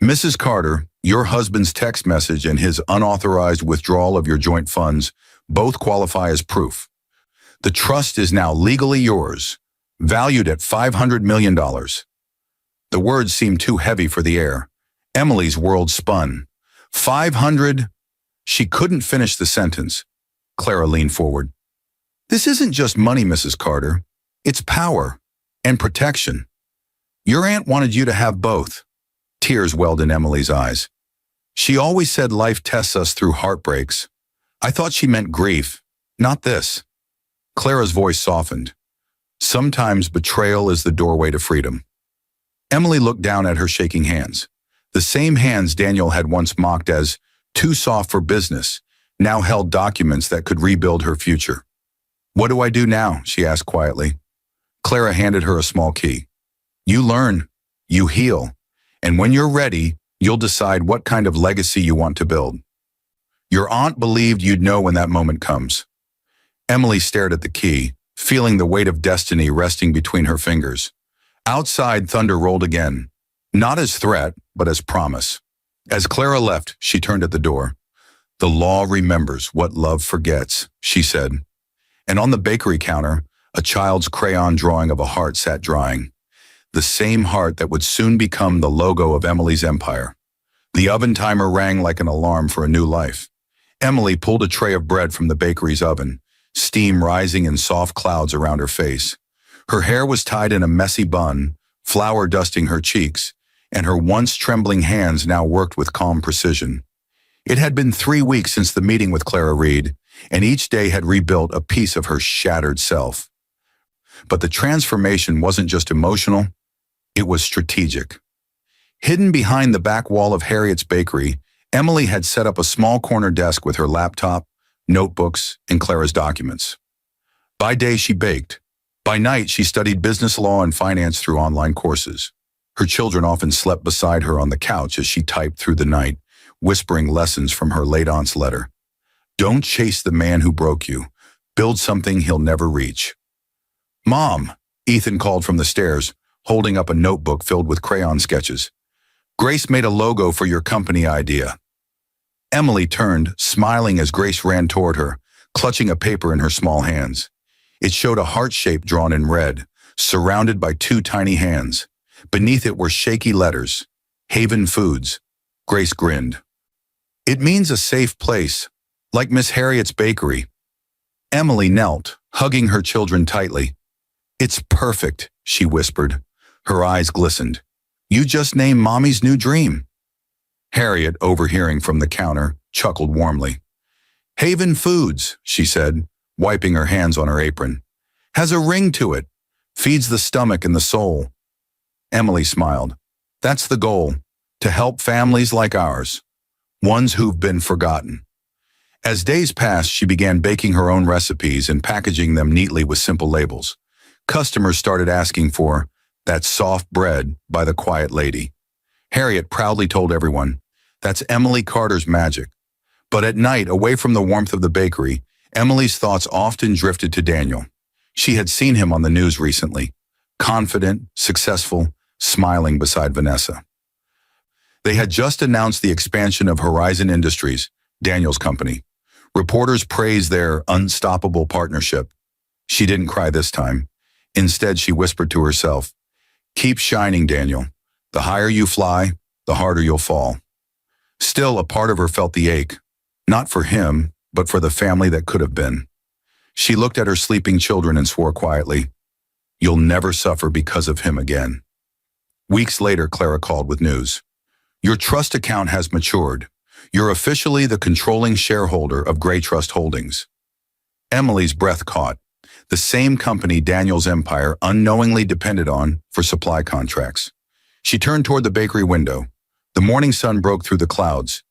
"Mrs. Carter, your husband's text message and his unauthorized withdrawal of your joint funds both qualify as proof. The trust is now legally yours, valued at $500 million. The words seemed too heavy for the air. Emily's world spun. 500? She couldn't finish the sentence. Clara leaned forward. "This isn't just money, Mrs. Carter. It's power and protection. Your aunt wanted you to have both." Tears welled in Emily's eyes. "She always said life tests us through heartbreaks. I thought she meant grief, not this." Clara's voice softened. "Sometimes betrayal is the doorway to freedom." Emily looked down at her shaking hands. The same hands Daniel had once mocked as too soft for business now held documents that could rebuild her future. "What do I do now?" she asked quietly. Clara handed her a small key. "You learn, you heal, and when you're ready, you'll decide what kind of legacy you want to build. Your aunt believed you'd know when that moment comes." Emily stared at the key, feeling the weight of destiny resting between her fingers. Outside, thunder rolled again, not as threat, but as promise. As Clara left, she turned at the door. "The law remembers what love forgets," she said. And on the bakery counter, a child's crayon drawing of a heart sat drying. The same heart that would soon become the logo of Emily's empire. The oven timer rang like an alarm for a new life. Emily pulled a tray of bread from the bakery's oven, steam rising in soft clouds around her face. Her hair was tied in a messy bun, flour dusting her cheeks, and her once trembling hands now worked with calm precision. It had been 3 weeks since the meeting with Clara Reed, and each day had rebuilt a piece of her shattered self. But the transformation wasn't just emotional, it was strategic. Hidden behind the back wall of Harriet's bakery, Emily had set up a small corner desk with her laptop, notebooks, and Clara's documents. By day, she baked. By night, she studied business law and finance through online courses. Her children often slept beside her on the couch as she typed through the night, whispering lessons from her late aunt's letter. "Don't chase the man who broke you. Build something he'll never reach." "Mom," Ethan called from the stairs, holding up a notebook filled with crayon sketches. "Grace made a logo for your company idea." Emily turned, smiling as Grace ran toward her, clutching a paper in her small hands. It showed a heart shape drawn in red, surrounded by two tiny hands. Beneath it were shaky letters, Haven Foods. Grace grinned. It means a safe place, like Miss Harriet's bakery. Emily knelt, hugging her children tightly. It's perfect, she whispered. Her eyes glistened. You just named Mommy's new dream. Harriet, overhearing from the counter, chuckled warmly. Haven Foods, she said, wiping her hands on her apron. Has a ring to it. Feeds the stomach and the soul. Emily smiled. That's the goal, to help families like ours, ones who've been forgotten. As days passed, she began baking her own recipes and packaging them neatly with simple labels. Customers started asking for that soft bread by the quiet lady. Harriet proudly told everyone, that's Emily Carter's magic. But at night, away from the warmth of the bakery, Emily's thoughts often drifted to Daniel. She had seen him on the news recently, confident, successful, smiling beside Vanessa. They had just announced the expansion of Horizon Industries, Daniel's company. Reporters praised their unstoppable partnership. She didn't cry this time. Instead, she whispered to herself, keep shining, Daniel. The higher you fly, the harder you'll fall. Still, a part of her felt the ache, not for him, but for the family that could have been. She looked at her sleeping children and swore quietly, you'll never suffer because of him again. Weeks later, Clara called with news. Your trust account has matured. You're officially the controlling shareholder of Gray Trust Holdings. Emily's breath caught. The same company Daniel's empire unknowingly depended on for supply contracts. She turned toward the bakery window. The morning sun broke through the clouds,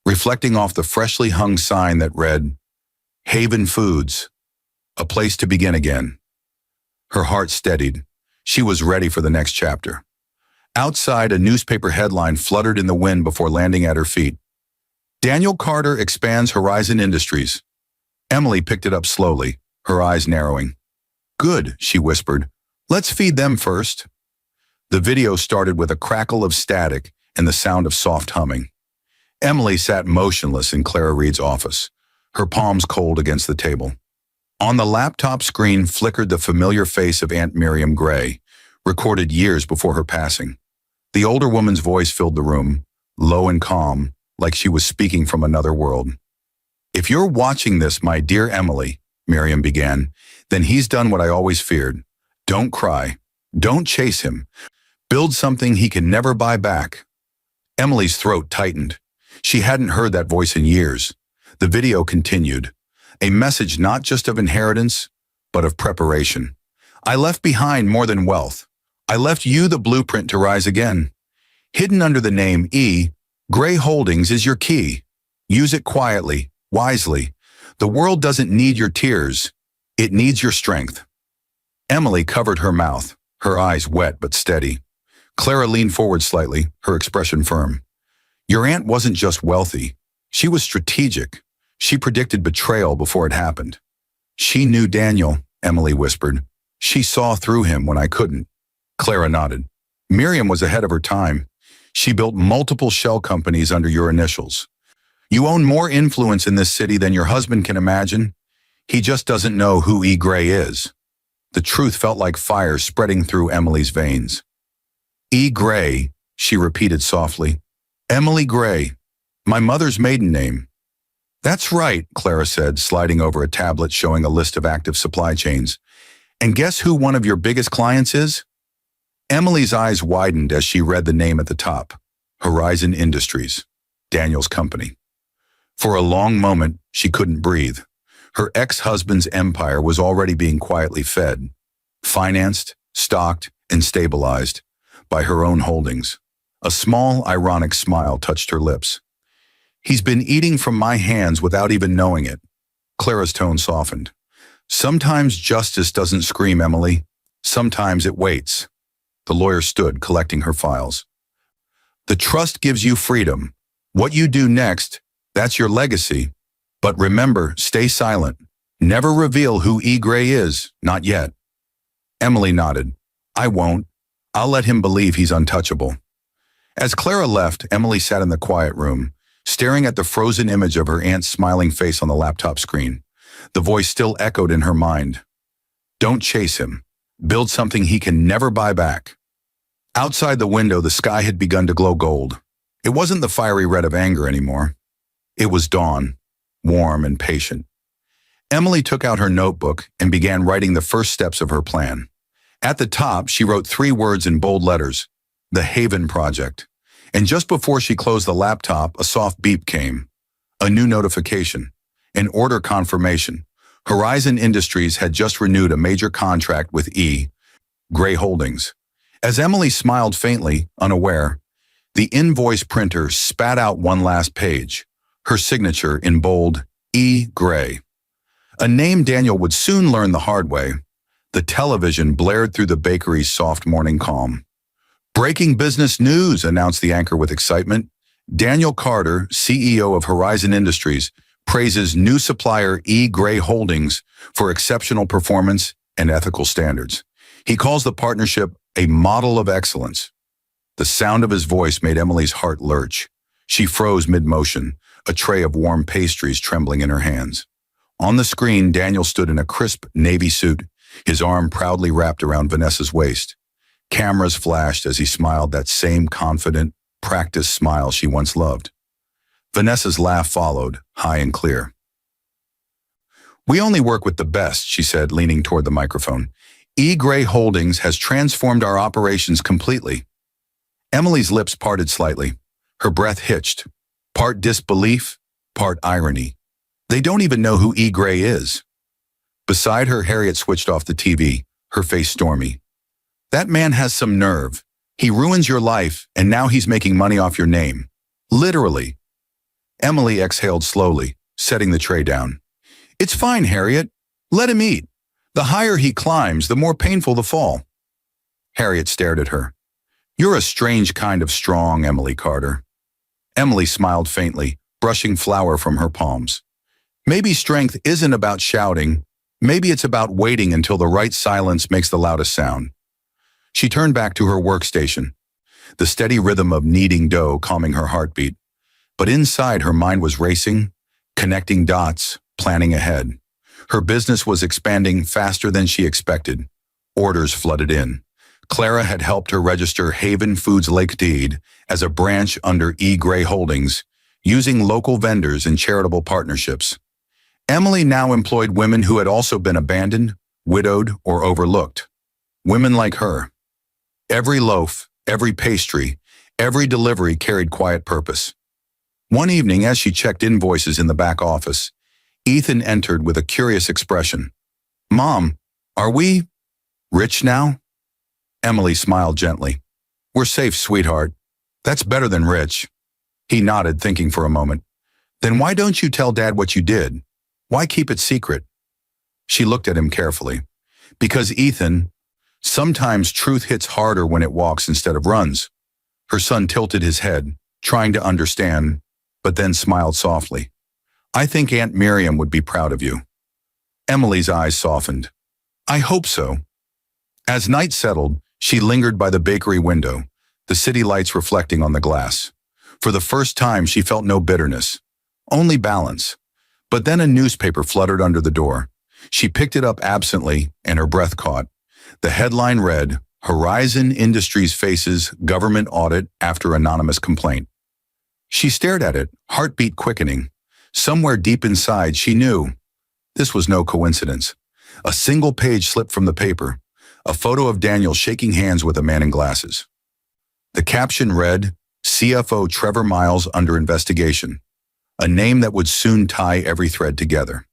reflecting off the freshly hung sign that read, Haven Foods, a place to begin again. Her heart steadied. She was ready for the next chapter. Outside, a newspaper headline fluttered in the wind before landing at her feet. Daniel Carter expands Horizon Industries. Emily picked it up slowly, her eyes narrowing. Good, she whispered. Let's feed them first. The video started with a crackle of static and the sound of soft humming. Emily sat motionless in Clara Reed's office, her palms cold against the table. On the laptop screen flickered the familiar face of Aunt Miriam Gray, recorded years before her passing. The older woman's voice filled the room, low and calm, like she was speaking from another world. If you're watching this, my dear Emily, Miriam began, then he's done what I always feared. Don't cry. Don't chase him. Build something he can never buy back. Emily's throat tightened. She hadn't heard that voice in years. The video continued. A message not just of inheritance, but of preparation. I left behind more than wealth. I left you the blueprint to rise again. Hidden under the name E, Gray Holdings is your key. Use it quietly, wisely. The world doesn't need your tears. It needs your strength. Emily covered her mouth, her eyes wet but steady. Clara leaned forward slightly, her expression firm. Your aunt wasn't just wealthy. She was strategic. She predicted betrayal before it happened. She knew Daniel, Emily whispered. She saw through him when I couldn't. Clara nodded. Miriam was ahead of her time. She built multiple shell companies under your initials. You own more influence in this city than your husband can imagine. He just doesn't know who E. Gray is. The truth felt like fire spreading through Emily's veins. E. Gray, she repeated softly. Emily Gray, my mother's maiden name. That's right, Clara said, sliding over a tablet showing a list of active supply chains. And guess who one of your biggest clients is? Emily's eyes widened as she read the name at the top. Horizon Industries, Daniel's company. For a long moment, she couldn't breathe. Her ex-husband's empire was already being quietly fed, financed, stocked, and stabilized by her own holdings. A small, ironic smile touched her lips. He's been eating from my hands without even knowing it. Clara's tone softened. Sometimes justice doesn't scream, Emily. Sometimes it waits. The lawyer stood, collecting her files. The trust gives you freedom. What you do next, that's your legacy. But remember, stay silent. Never reveal who E. Gray is, not yet. Emily nodded. I won't. I'll let him believe he's untouchable. As Clara left, Emily sat in the quiet room, staring at the frozen image of her aunt's smiling face on the laptop screen. The voice still echoed in her mind. Don't chase him. Build something he can never buy back. Outside the window, the sky had begun to glow gold. It wasn't the fiery red of anger anymore. It was dawn, warm and patient. Emily took out her notebook and began writing the first steps of her plan. At the top, she wrote 3 words in bold letters: The Haven Project. And just before she closed the laptop, a soft beep came. A new notification. An order confirmation. Horizon Industries had just renewed a major contract with Gray Holdings. As Emily smiled faintly, unaware, the invoice printer spat out one last page, her signature in bold, E. Gray. A name Daniel would soon learn the hard way. The television blared through the bakery's soft morning calm. Breaking business news, announced the anchor with excitement. Daniel Carter, CEO of Horizon Industries, praises new supplier Gray Holdings for exceptional performance and ethical standards. He calls the partnership a model of excellence. The sound of his voice made Emily's heart lurch. She froze mid-motion, a tray of warm pastries trembling in her hands. On the screen, Daniel stood in a crisp navy suit, his arm proudly wrapped around Vanessa's waist. Cameras flashed as he smiled, that same confident, practiced smile she once loved. Vanessa's laugh followed, high and clear. "We only work with the best," she said, leaning toward the microphone. Gray Holdings has transformed our operations completely. Emily's lips parted slightly. Her breath hitched, part disbelief, part irony. They don't even know who Gray is. Beside her, Harriet switched off the TV, her face stormy. "That man has some nerve. He ruins your life, and now he's making money off your name. Literally." Emily exhaled slowly, setting the tray down. "It's fine, Harriet. Let him eat. The higher he climbs, the more painful the fall." Harriet stared at her. "You're a strange kind of strong, Emily Carter." Emily smiled faintly, brushing flour from her palms. "Maybe strength isn't about shouting. Maybe it's about waiting until the right silence makes the loudest sound." She turned back to her workstation, the steady rhythm of kneading dough calming her heartbeat. But inside, her mind was racing, connecting dots, planning ahead. Her business was expanding faster than she expected. Orders flooded in. Clara had helped her register Haven Foods Lake Deed as a branch under Gray Holdings, using local vendors and charitable partnerships. Emily now employed women who had also been abandoned, widowed, or overlooked. Women like her. Every loaf, every pastry, every delivery carried quiet purpose. One evening, as she checked invoices in the back office, Ethan entered with a curious expression. "Mom, are we rich now?" Emily smiled gently. "We're safe, sweetheart. That's better than rich." He nodded, thinking for a moment. "Then why don't you tell Dad what you did? Why keep it secret?" She looked at him carefully. "Because, Ethan, sometimes truth hits harder when it walks instead of runs." Her son tilted his head, trying to understand, but then smiled softly. "I think Aunt Miriam would be proud of you." Emily's eyes softened. "I hope so." As night settled, she lingered by the bakery window, the city lights reflecting on the glass. For the first time, she felt no bitterness, only balance. But then a newspaper fluttered under the door. She picked it up absently, and her breath caught. The headline read, "Horizon Industries faces government audit after anonymous complaint." She stared at it, heartbeat quickening. Somewhere deep inside, she knew this was no coincidence. A single page slipped from the paper, a photo of Daniel shaking hands with a man in glasses. The caption read, "CFO Trevor Miles under investigation," a name that would soon tie every thread together.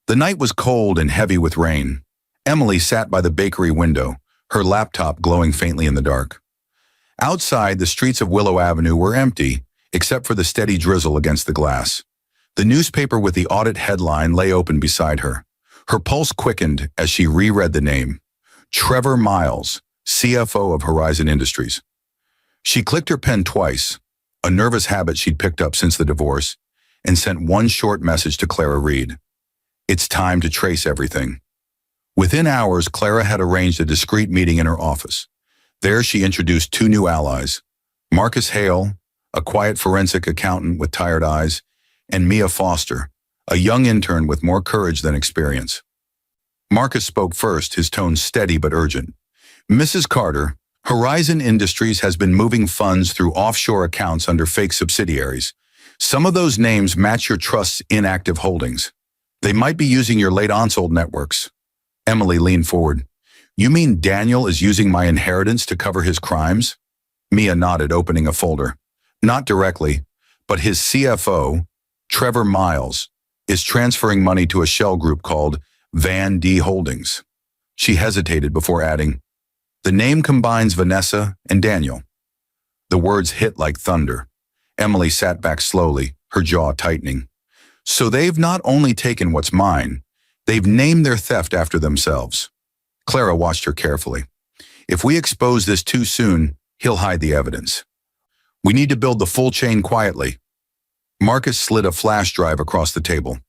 The night was cold and heavy with rain. Emily sat by the bakery window, her laptop glowing faintly in the dark. Outside, the streets of Willow Avenue were empty, except for the steady drizzle against the glass. The newspaper with the audit headline lay open beside her. Her pulse quickened as she reread the name. Trevor Miles, CFO of Horizon Industries. She clicked her pen twice, a nervous habit she'd picked up since the divorce, and sent one short message to Clara Reed. "It's time to trace everything." Within hours, Clara had arranged a discreet meeting in her office. There she introduced 2 new allies, Marcus Hale, a quiet forensic accountant with tired eyes, and Mia Foster, a young intern with more courage than experience. Marcus spoke first, his tone steady but urgent. Mrs. Carter, Horizon Industries has been moving funds through offshore accounts under fake subsidiaries. Some of those names match your trust's inactive holdings. They might be using your late aunt's old networks. Emily leaned forward. You mean Daniel is using my inheritance to cover his crimes? Mia nodded, opening a folder. Not directly, but his CFO, Trevor Miles, is transferring money to a shell group called Van D Holdings. She hesitated before adding, the name combines Vanessa and Daniel. The words hit like thunder. Emily sat back slowly, her jaw tightening. So they've not only taken what's mine, they've named their theft after themselves. Clara watched her carefully. If we expose this too soon, he'll hide the evidence. We need to build the full chain quietly. Marcus slid a flash drive across the table.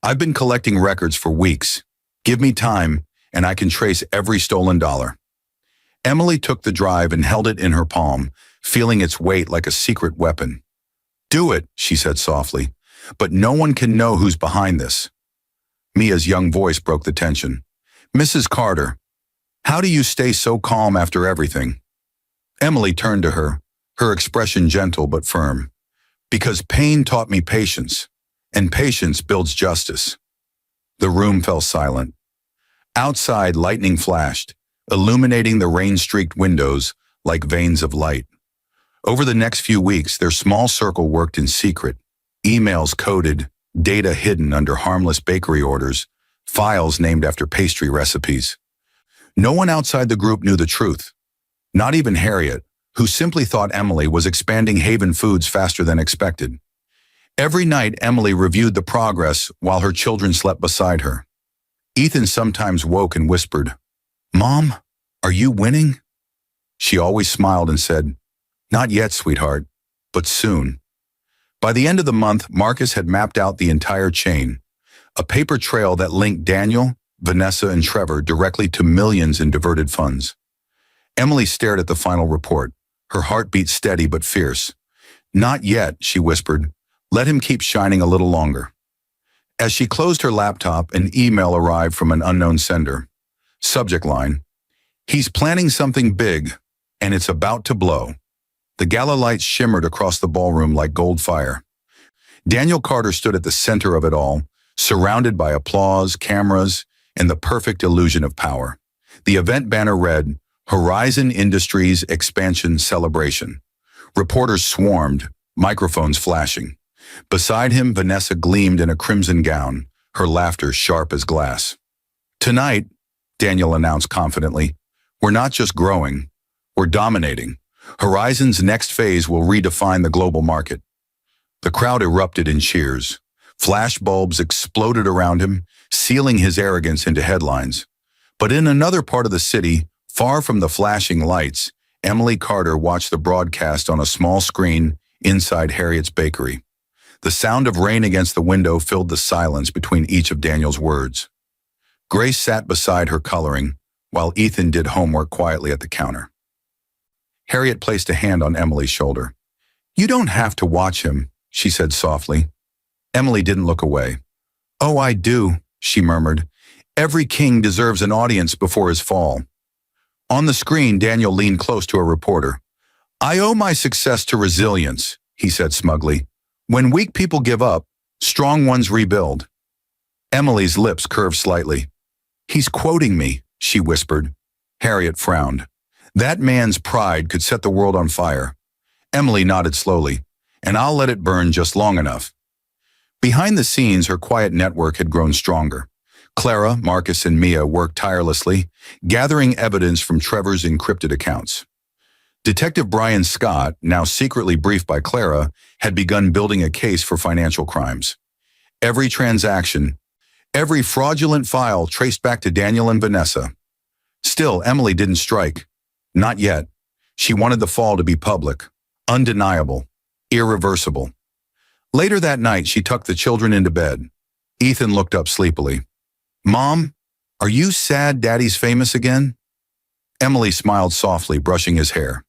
I've been collecting records for weeks. Give me time, and I can trace every stolen dollar. Emily took the drive and held it in her palm, feeling its weight like a secret weapon. Do it, she said softly, but no one can know who's behind this. Mia's young voice broke the tension. Mrs. Carter, how do you stay so calm after everything? Emily turned to her, her expression gentle but firm. Because pain taught me patience, and patience builds justice. The room fell silent. Outside, lightning flashed, illuminating the rain-streaked windows like veins of light. Over the next few weeks, their small circle worked in secret. Emails coded, data hidden under harmless bakery orders, files named after pastry recipes. No one outside the group knew the truth. Not even Harriet, who simply thought Emily was expanding Haven Foods faster than expected. Every night, Emily reviewed the progress while her children slept beside her. Ethan sometimes woke and whispered, Mom, are you winning? She always smiled and said, Not yet, sweetheart, but soon. By the end of the month, Marcus had mapped out the entire chain, a paper trail that linked Daniel, Vanessa, and Trevor directly to millions in diverted funds. Emily stared at the final report, her heartbeat steady but fierce. Not yet, she whispered. Let him keep shining a little longer. As she closed her laptop, an email arrived from an unknown sender. Subject line, he's planning something big, and it's about to blow. The gala lights shimmered across the ballroom like gold fire. Daniel Carter stood at the center of it all, surrounded by applause, cameras, and the perfect illusion of power. The event banner read, Horizon Industries Expansion Celebration. Reporters swarmed, microphones flashing. Beside him, Vanessa gleamed in a crimson gown, her laughter sharp as glass. Tonight, Daniel announced confidently, we're not just growing, we're dominating. Horizon's next phase will redefine the global market. The crowd erupted in cheers. Flash bulbs exploded around him, sealing his arrogance into headlines. But in another part of the city, far from the flashing lights, Emily Carter watched the broadcast on a small screen inside Harriet's bakery. The sound of rain against the window filled the silence between each of Daniel's words. Grace sat beside her coloring, while Ethan did homework quietly at the counter. Harriet placed a hand on Emily's shoulder. You don't have to watch him, she said softly. Emily didn't look away. Oh, I do, she murmured. Every king deserves an audience before his fall. On the screen, Daniel leaned close to a reporter. I owe my success to resilience, he said smugly. When weak people give up, strong ones rebuild. Emily's lips curved slightly. He's quoting me, she whispered. Harriet frowned. That man's pride could set the world on fire. Emily nodded slowly, and I'll let it burn just long enough. Behind the scenes, her quiet network had grown stronger. Clara, Marcus, and Mia worked tirelessly, gathering evidence from Trevor's encrypted accounts. Detective Brian Scott, now secretly briefed by Clara, had begun building a case for financial crimes. Every transaction, every fraudulent file traced back to Daniel and Vanessa. Still, Emily didn't strike. Not yet. She wanted the fall to be public, undeniable, irreversible. Later that night, she tucked the children into bed. Ethan looked up sleepily. Mom, are you sad Daddy's famous again? Emily smiled softly, brushing his hair.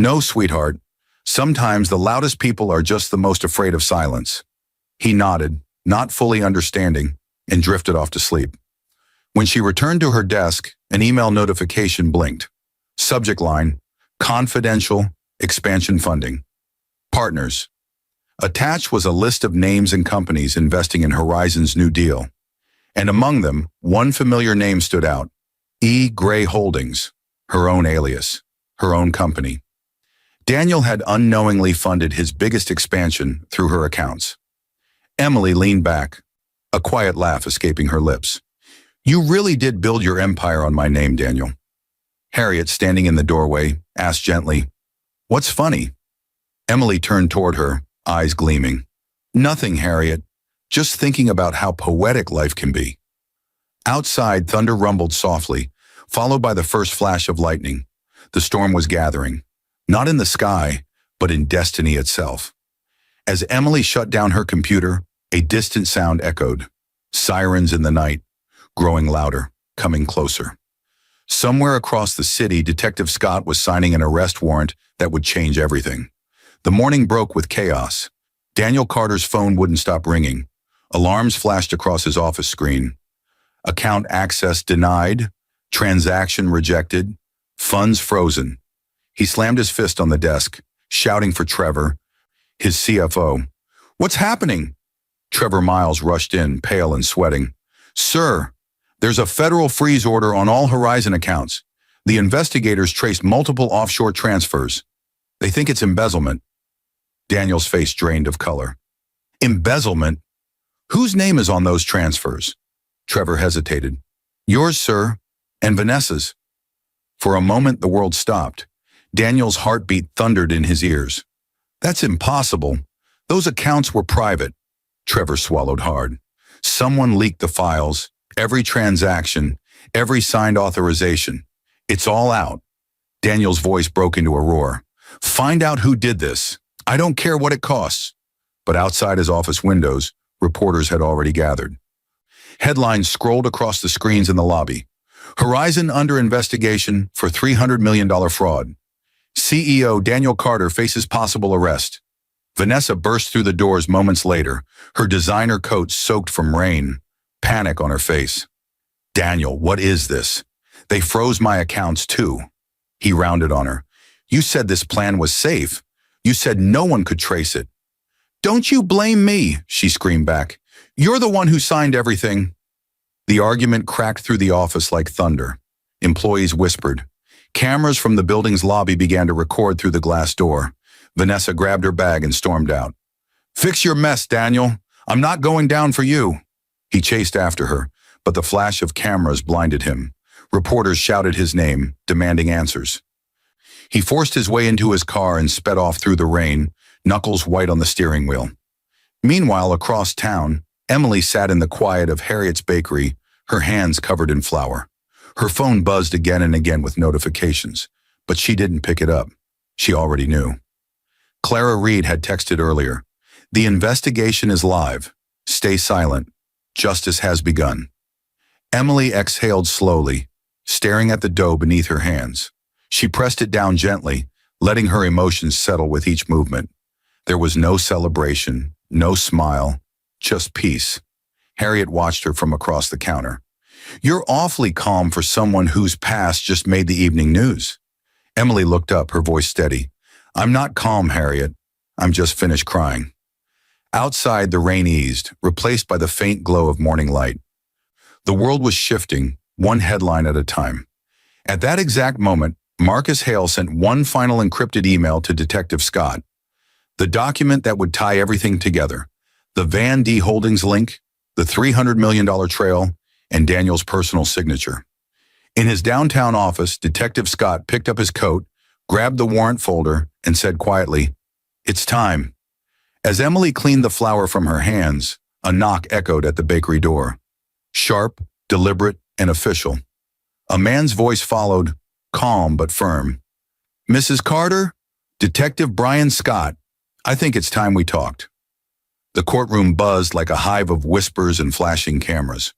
No, sweetheart. Sometimes the loudest people are just the most afraid of silence. He nodded, not fully understanding, and drifted off to sleep. When she returned to her desk, an email notification blinked. Subject line, confidential, expansion funding. Partners. Attached was a list of names and companies investing in Horizon's new deal. And among them, one familiar name stood out. E. Gray Holdings, her own alias, her own company. Daniel had unknowingly funded his biggest expansion through her accounts. Emily leaned back, a quiet laugh escaping her lips. You really did build your empire on my name, Daniel. Harriet, standing in the doorway, asked gently, What's funny? Emily turned toward her, eyes gleaming. Nothing, Harriet. Just thinking about how poetic life can be. Outside, thunder rumbled softly, followed by the first flash of lightning. The storm was gathering, not in the sky, but in destiny itself. As Emily shut down her computer, a distant sound echoed. Sirens in the night, growing louder, coming closer. Somewhere across the city, Detective Scott was signing an arrest warrant that would change everything. The morning broke with chaos. Daniel Carter's phone wouldn't stop ringing. Alarms flashed across his office screen. Account access denied, transaction rejected, funds frozen. He slammed his fist on the desk, shouting for Trevor, his CFO. What's happening? Trevor Miles rushed in, pale and sweating. Sir, there's a federal freeze order on all Horizon accounts. The investigators traced multiple offshore transfers. They think it's embezzlement. Daniel's face drained of color. Embezzlement? Whose name is on those transfers? Trevor hesitated. Yours, sir, and Vanessa's. For a moment, the world stopped. Daniel's heartbeat thundered in his ears. That's impossible. Those accounts were private. Trevor swallowed hard. Someone leaked the files, every transaction, every signed authorization. It's all out. Daniel's voice broke into a roar. Find out who did this. I don't care what it costs. But outside his office windows, reporters had already gathered. Headlines scrolled across the screens in the lobby. Horizon under investigation for $300 million fraud. CEO Daniel Carter faces possible arrest. Vanessa burst through the doors moments later, her designer coat soaked from rain, panic on her face. Daniel, what is this? They froze my accounts too. He rounded on her. You said this plan was safe. You said no one could trace it. Don't you blame me, she screamed back. You're the one who signed everything. The argument cracked through the office like thunder. Employees whispered. Cameras from the building's lobby began to record through the glass door. Vanessa grabbed her bag and stormed out. Fix your mess, Daniel. I'm not going down for you. He chased after her, but the flash of cameras blinded him. Reporters shouted his name, demanding answers. He forced his way into his car and sped off through the rain, knuckles white on the steering wheel. Meanwhile, across town, Emily sat in the quiet of Harriet's bakery, her hands covered in flour. Her phone buzzed again and again with notifications, but she didn't pick it up. She already knew. Clara Reed had texted earlier. The investigation is live. Stay silent. Justice has begun. Emily exhaled slowly, staring at the dough beneath her hands. She pressed it down gently, letting her emotions settle with each movement. There was no celebration, no smile, just peace. Harriet watched her from across the counter. You're awfully calm for someone whose past just made the evening news. Emily looked up, her voice steady. I'm not calm, Harriet. I'm just finished crying. Outside, the rain eased, replaced by the faint glow of morning light. The world was shifting, one headline at a time. At that exact moment, Marcus Hale sent one final encrypted email to Detective Scott. The document that would tie everything together. The Van D Holdings link, the $300 million trail, and Daniel's personal signature. In his downtown office, Detective Scott picked up his coat, grabbed the warrant folder, and said quietly, It's time. As Emily cleaned the flour from her hands, a knock echoed at the bakery door. Sharp, deliberate, and official. A man's voice followed, calm but firm. Mrs. Carter, Detective Brian Scott, I think it's time we talked. The courtroom buzzed like a hive of whispers and flashing cameras.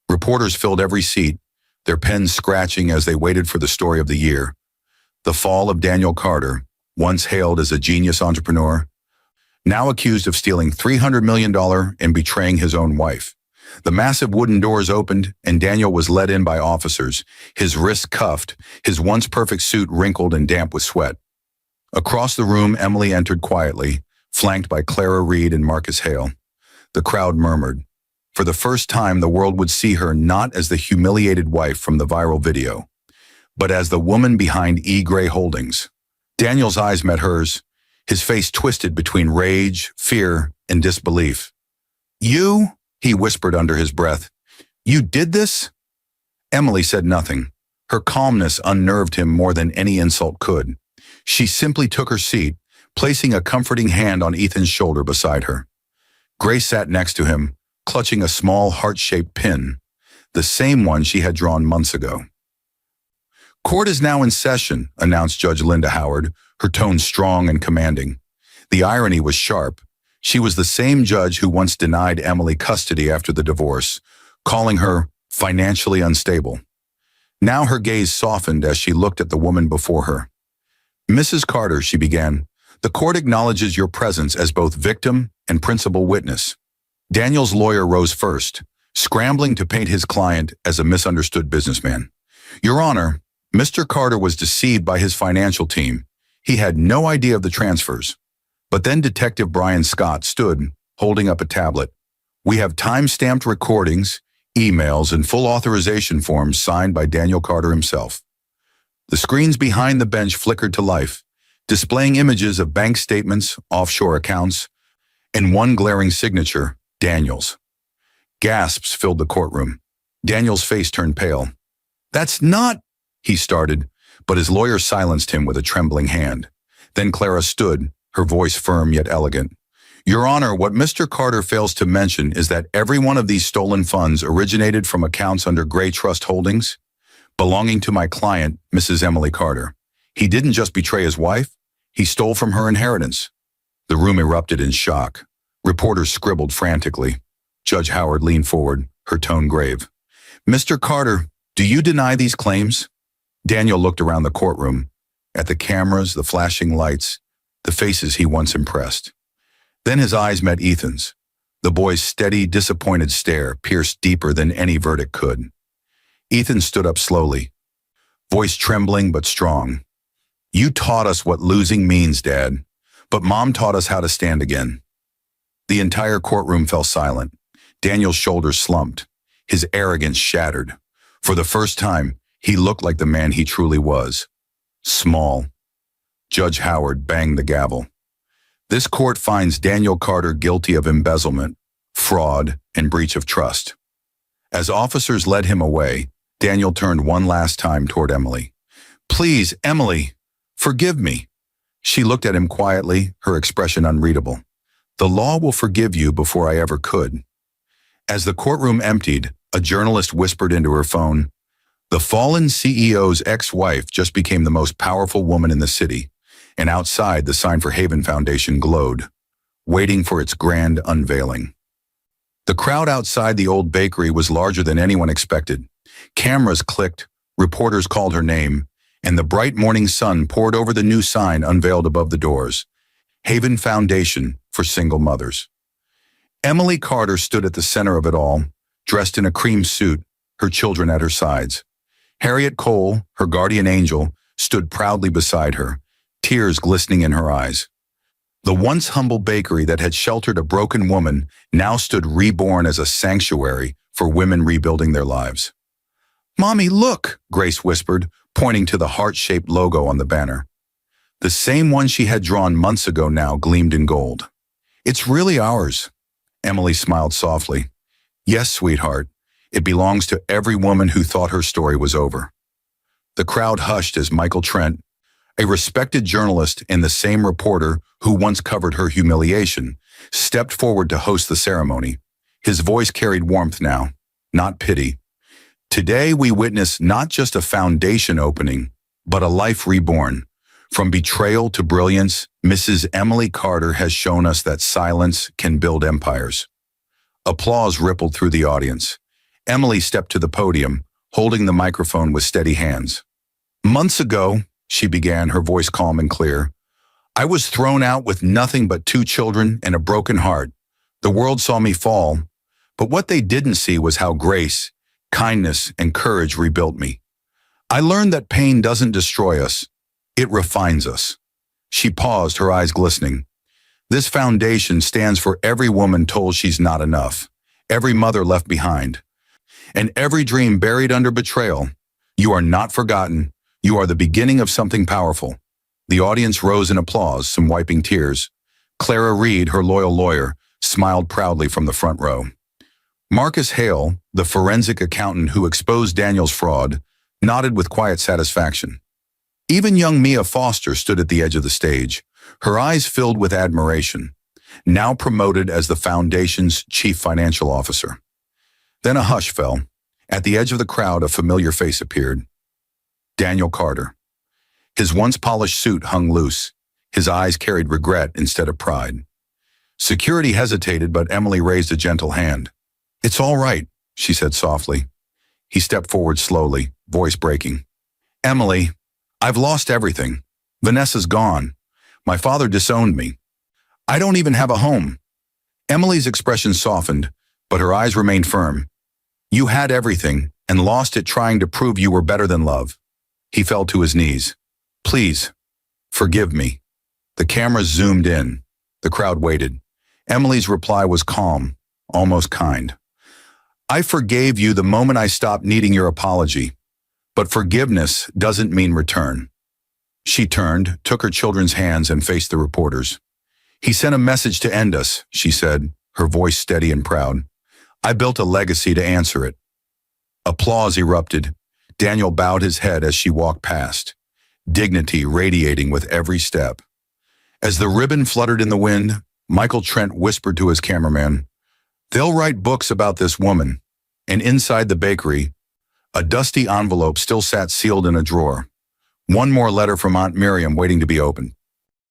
Reporters filled every seat, their pens scratching as they waited for the story of the year. The fall of Daniel Carter, once hailed as a genius entrepreneur, now accused of stealing $300 million and betraying his own wife. The massive wooden doors opened, and Daniel was led in by officers, his wrists cuffed, his once perfect suit wrinkled and damp with sweat. Across the room, Emily entered quietly, flanked by Clara Reed and Marcus Hale. The crowd murmured. For the first time, the world would see her not as the humiliated wife from the viral video, but as the woman behind E. Gray Holdings. Daniel's eyes met hers, his face twisted between rage, fear, and disbelief. "You?" he whispered under his breath. "You did this?" Emily said nothing. Her calmness unnerved him more than any insult could. She simply took her seat, placing a comforting hand on Ethan's shoulder beside her. Grace sat next to him, clutching a small heart-shaped pin, the same one she had drawn months ago. "Court is now in session," announced Judge Linda Howard, her tone strong and commanding. The irony was sharp. She was the same judge who once denied Emily custody after the divorce, calling her financially unstable. Now her gaze softened as she looked at the woman before her. "Mrs. Carter," she began, "the court acknowledges your presence as both victim and principal witness." Daniel's lawyer rose first, scrambling to paint his client as a misunderstood businessman. "Your Honor, Mr. Carter was deceived by his financial team. He had no idea of the transfers." But then Detective Brian Scott stood, holding up a tablet. "We have time-stamped recordings, emails, and full authorization forms signed by Daniel Carter himself." The screens behind the bench flickered to life, displaying images of bank statements, offshore accounts, and one glaring signature, Daniel's. Gasps filled the courtroom. Daniel's face turned pale. "That's not—" he started, but his lawyer silenced him with a trembling hand. Then Clara stood, her voice firm yet elegant. "Your Honor, what Mr. Carter fails to mention is that every one of these stolen funds originated from accounts under Gray Trust Holdings, belonging to my client, Mrs. Emily Carter. He didn't just betray his wife, he stole from her inheritance." The room erupted in shock. Reporters scribbled frantically. Judge Howard leaned forward, her tone grave. "Mr. Carter, do you deny these claims?" Daniel looked around the courtroom, at the cameras, the flashing lights, the faces he once impressed. Then his eyes met Ethan's. The boy's steady, disappointed stare pierced deeper than any verdict could. Ethan stood up slowly, voice trembling but strong. "You taught us what losing means, Dad, but Mom taught us how to stand again." The entire courtroom fell silent. Daniel's shoulders slumped, his arrogance shattered. For the first time, he looked like the man he truly was. Small. Judge Howard banged the gavel. "This court finds Daniel Carter guilty of embezzlement, fraud, and breach of trust." As officers led him away, Daniel turned one last time toward Emily. "Please, Emily, forgive me." She looked at him quietly, her expression unreadable. "The law will forgive you before I ever could." As the courtroom emptied, a journalist whispered into her phone, "The fallen CEO's ex-wife just became the most powerful woman in the city," and outside the sign for Haven Foundation glowed, waiting for its grand unveiling. The crowd outside the old bakery was larger than anyone expected. Cameras clicked, reporters called her name, and the bright morning sun poured over the new sign unveiled above the doors. Haven Foundation for Single Mothers. Emily Carter stood at the center of it all, dressed in a cream suit, her children at her sides. Harriet Cole, her guardian angel, stood proudly beside her, tears glistening in her eyes. The once humble bakery that had sheltered a broken woman now stood reborn as a sanctuary for women rebuilding their lives. "Mommy, look," Grace whispered, pointing to the heart-shaped logo on the banner. The same one she had drawn months ago now gleamed in gold. "It's really ours." Emily smiled softly. "Yes, sweetheart. It belongs to every woman who thought her story was over." The crowd hushed as Michael Trent, a respected journalist and the same reporter who once covered her humiliation, stepped forward to host the ceremony. His voice carried warmth now, not pity. "Today we witness not just a foundation opening, but a life reborn. From betrayal to brilliance, Mrs. Emily Carter has shown us that silence can build empires." Applause rippled through the audience. Emily stepped to the podium, holding the microphone with steady hands. "Months ago," she began, her voice calm and clear, "I was thrown out with nothing but 2 children and a broken heart. The world saw me fall, But what they didn't see was how grace, kindness, and courage rebuilt me. I learned that pain doesn't destroy us. It refines us. She paused, her eyes glistening. This foundation stands for every woman told she's not enough, every mother left behind, and every dream buried under betrayal. You are not forgotten. You are the beginning of something powerful. The audience rose in applause, some wiping tears. Clara Reed, her loyal lawyer, smiled proudly from the front row. Marcus Hale, the forensic accountant who exposed Daniel's fraud, nodded with quiet satisfaction. Even young Mia Foster stood at the edge of the stage, her eyes filled with admiration, now promoted as the foundation's chief financial officer. Then a hush fell. At the edge of the crowd, a familiar face appeared. Daniel Carter. His once polished suit hung loose. His eyes carried regret instead of pride. Security hesitated, but Emily raised a gentle hand. "It's all right," she said softly. He stepped forward slowly, voice breaking. "Emily, I've lost everything. Vanessa's gone. My father disowned me. I don't even have a home." Emily's expression softened, but her eyes remained firm. "You had everything and lost it trying to prove you were better than love." He fell to his knees. "Please, forgive me." The cameras zoomed in. The crowd waited. Emily's reply was calm, almost kind. "I forgave you the moment I stopped needing your apology. But forgiveness doesn't mean return." She turned, took her children's hands, and faced the reporters. "He sent a message to end us," she said, her voice steady and proud. "I built a legacy to answer it." Applause erupted. Daniel bowed his head as she walked past, dignity radiating with every step. As the ribbon fluttered in the wind, Michael Trent whispered to his cameraman, "They'll write books about this woman." And inside the bakery, a dusty envelope still sat sealed in a drawer. One more letter from Aunt Miriam waiting to be opened.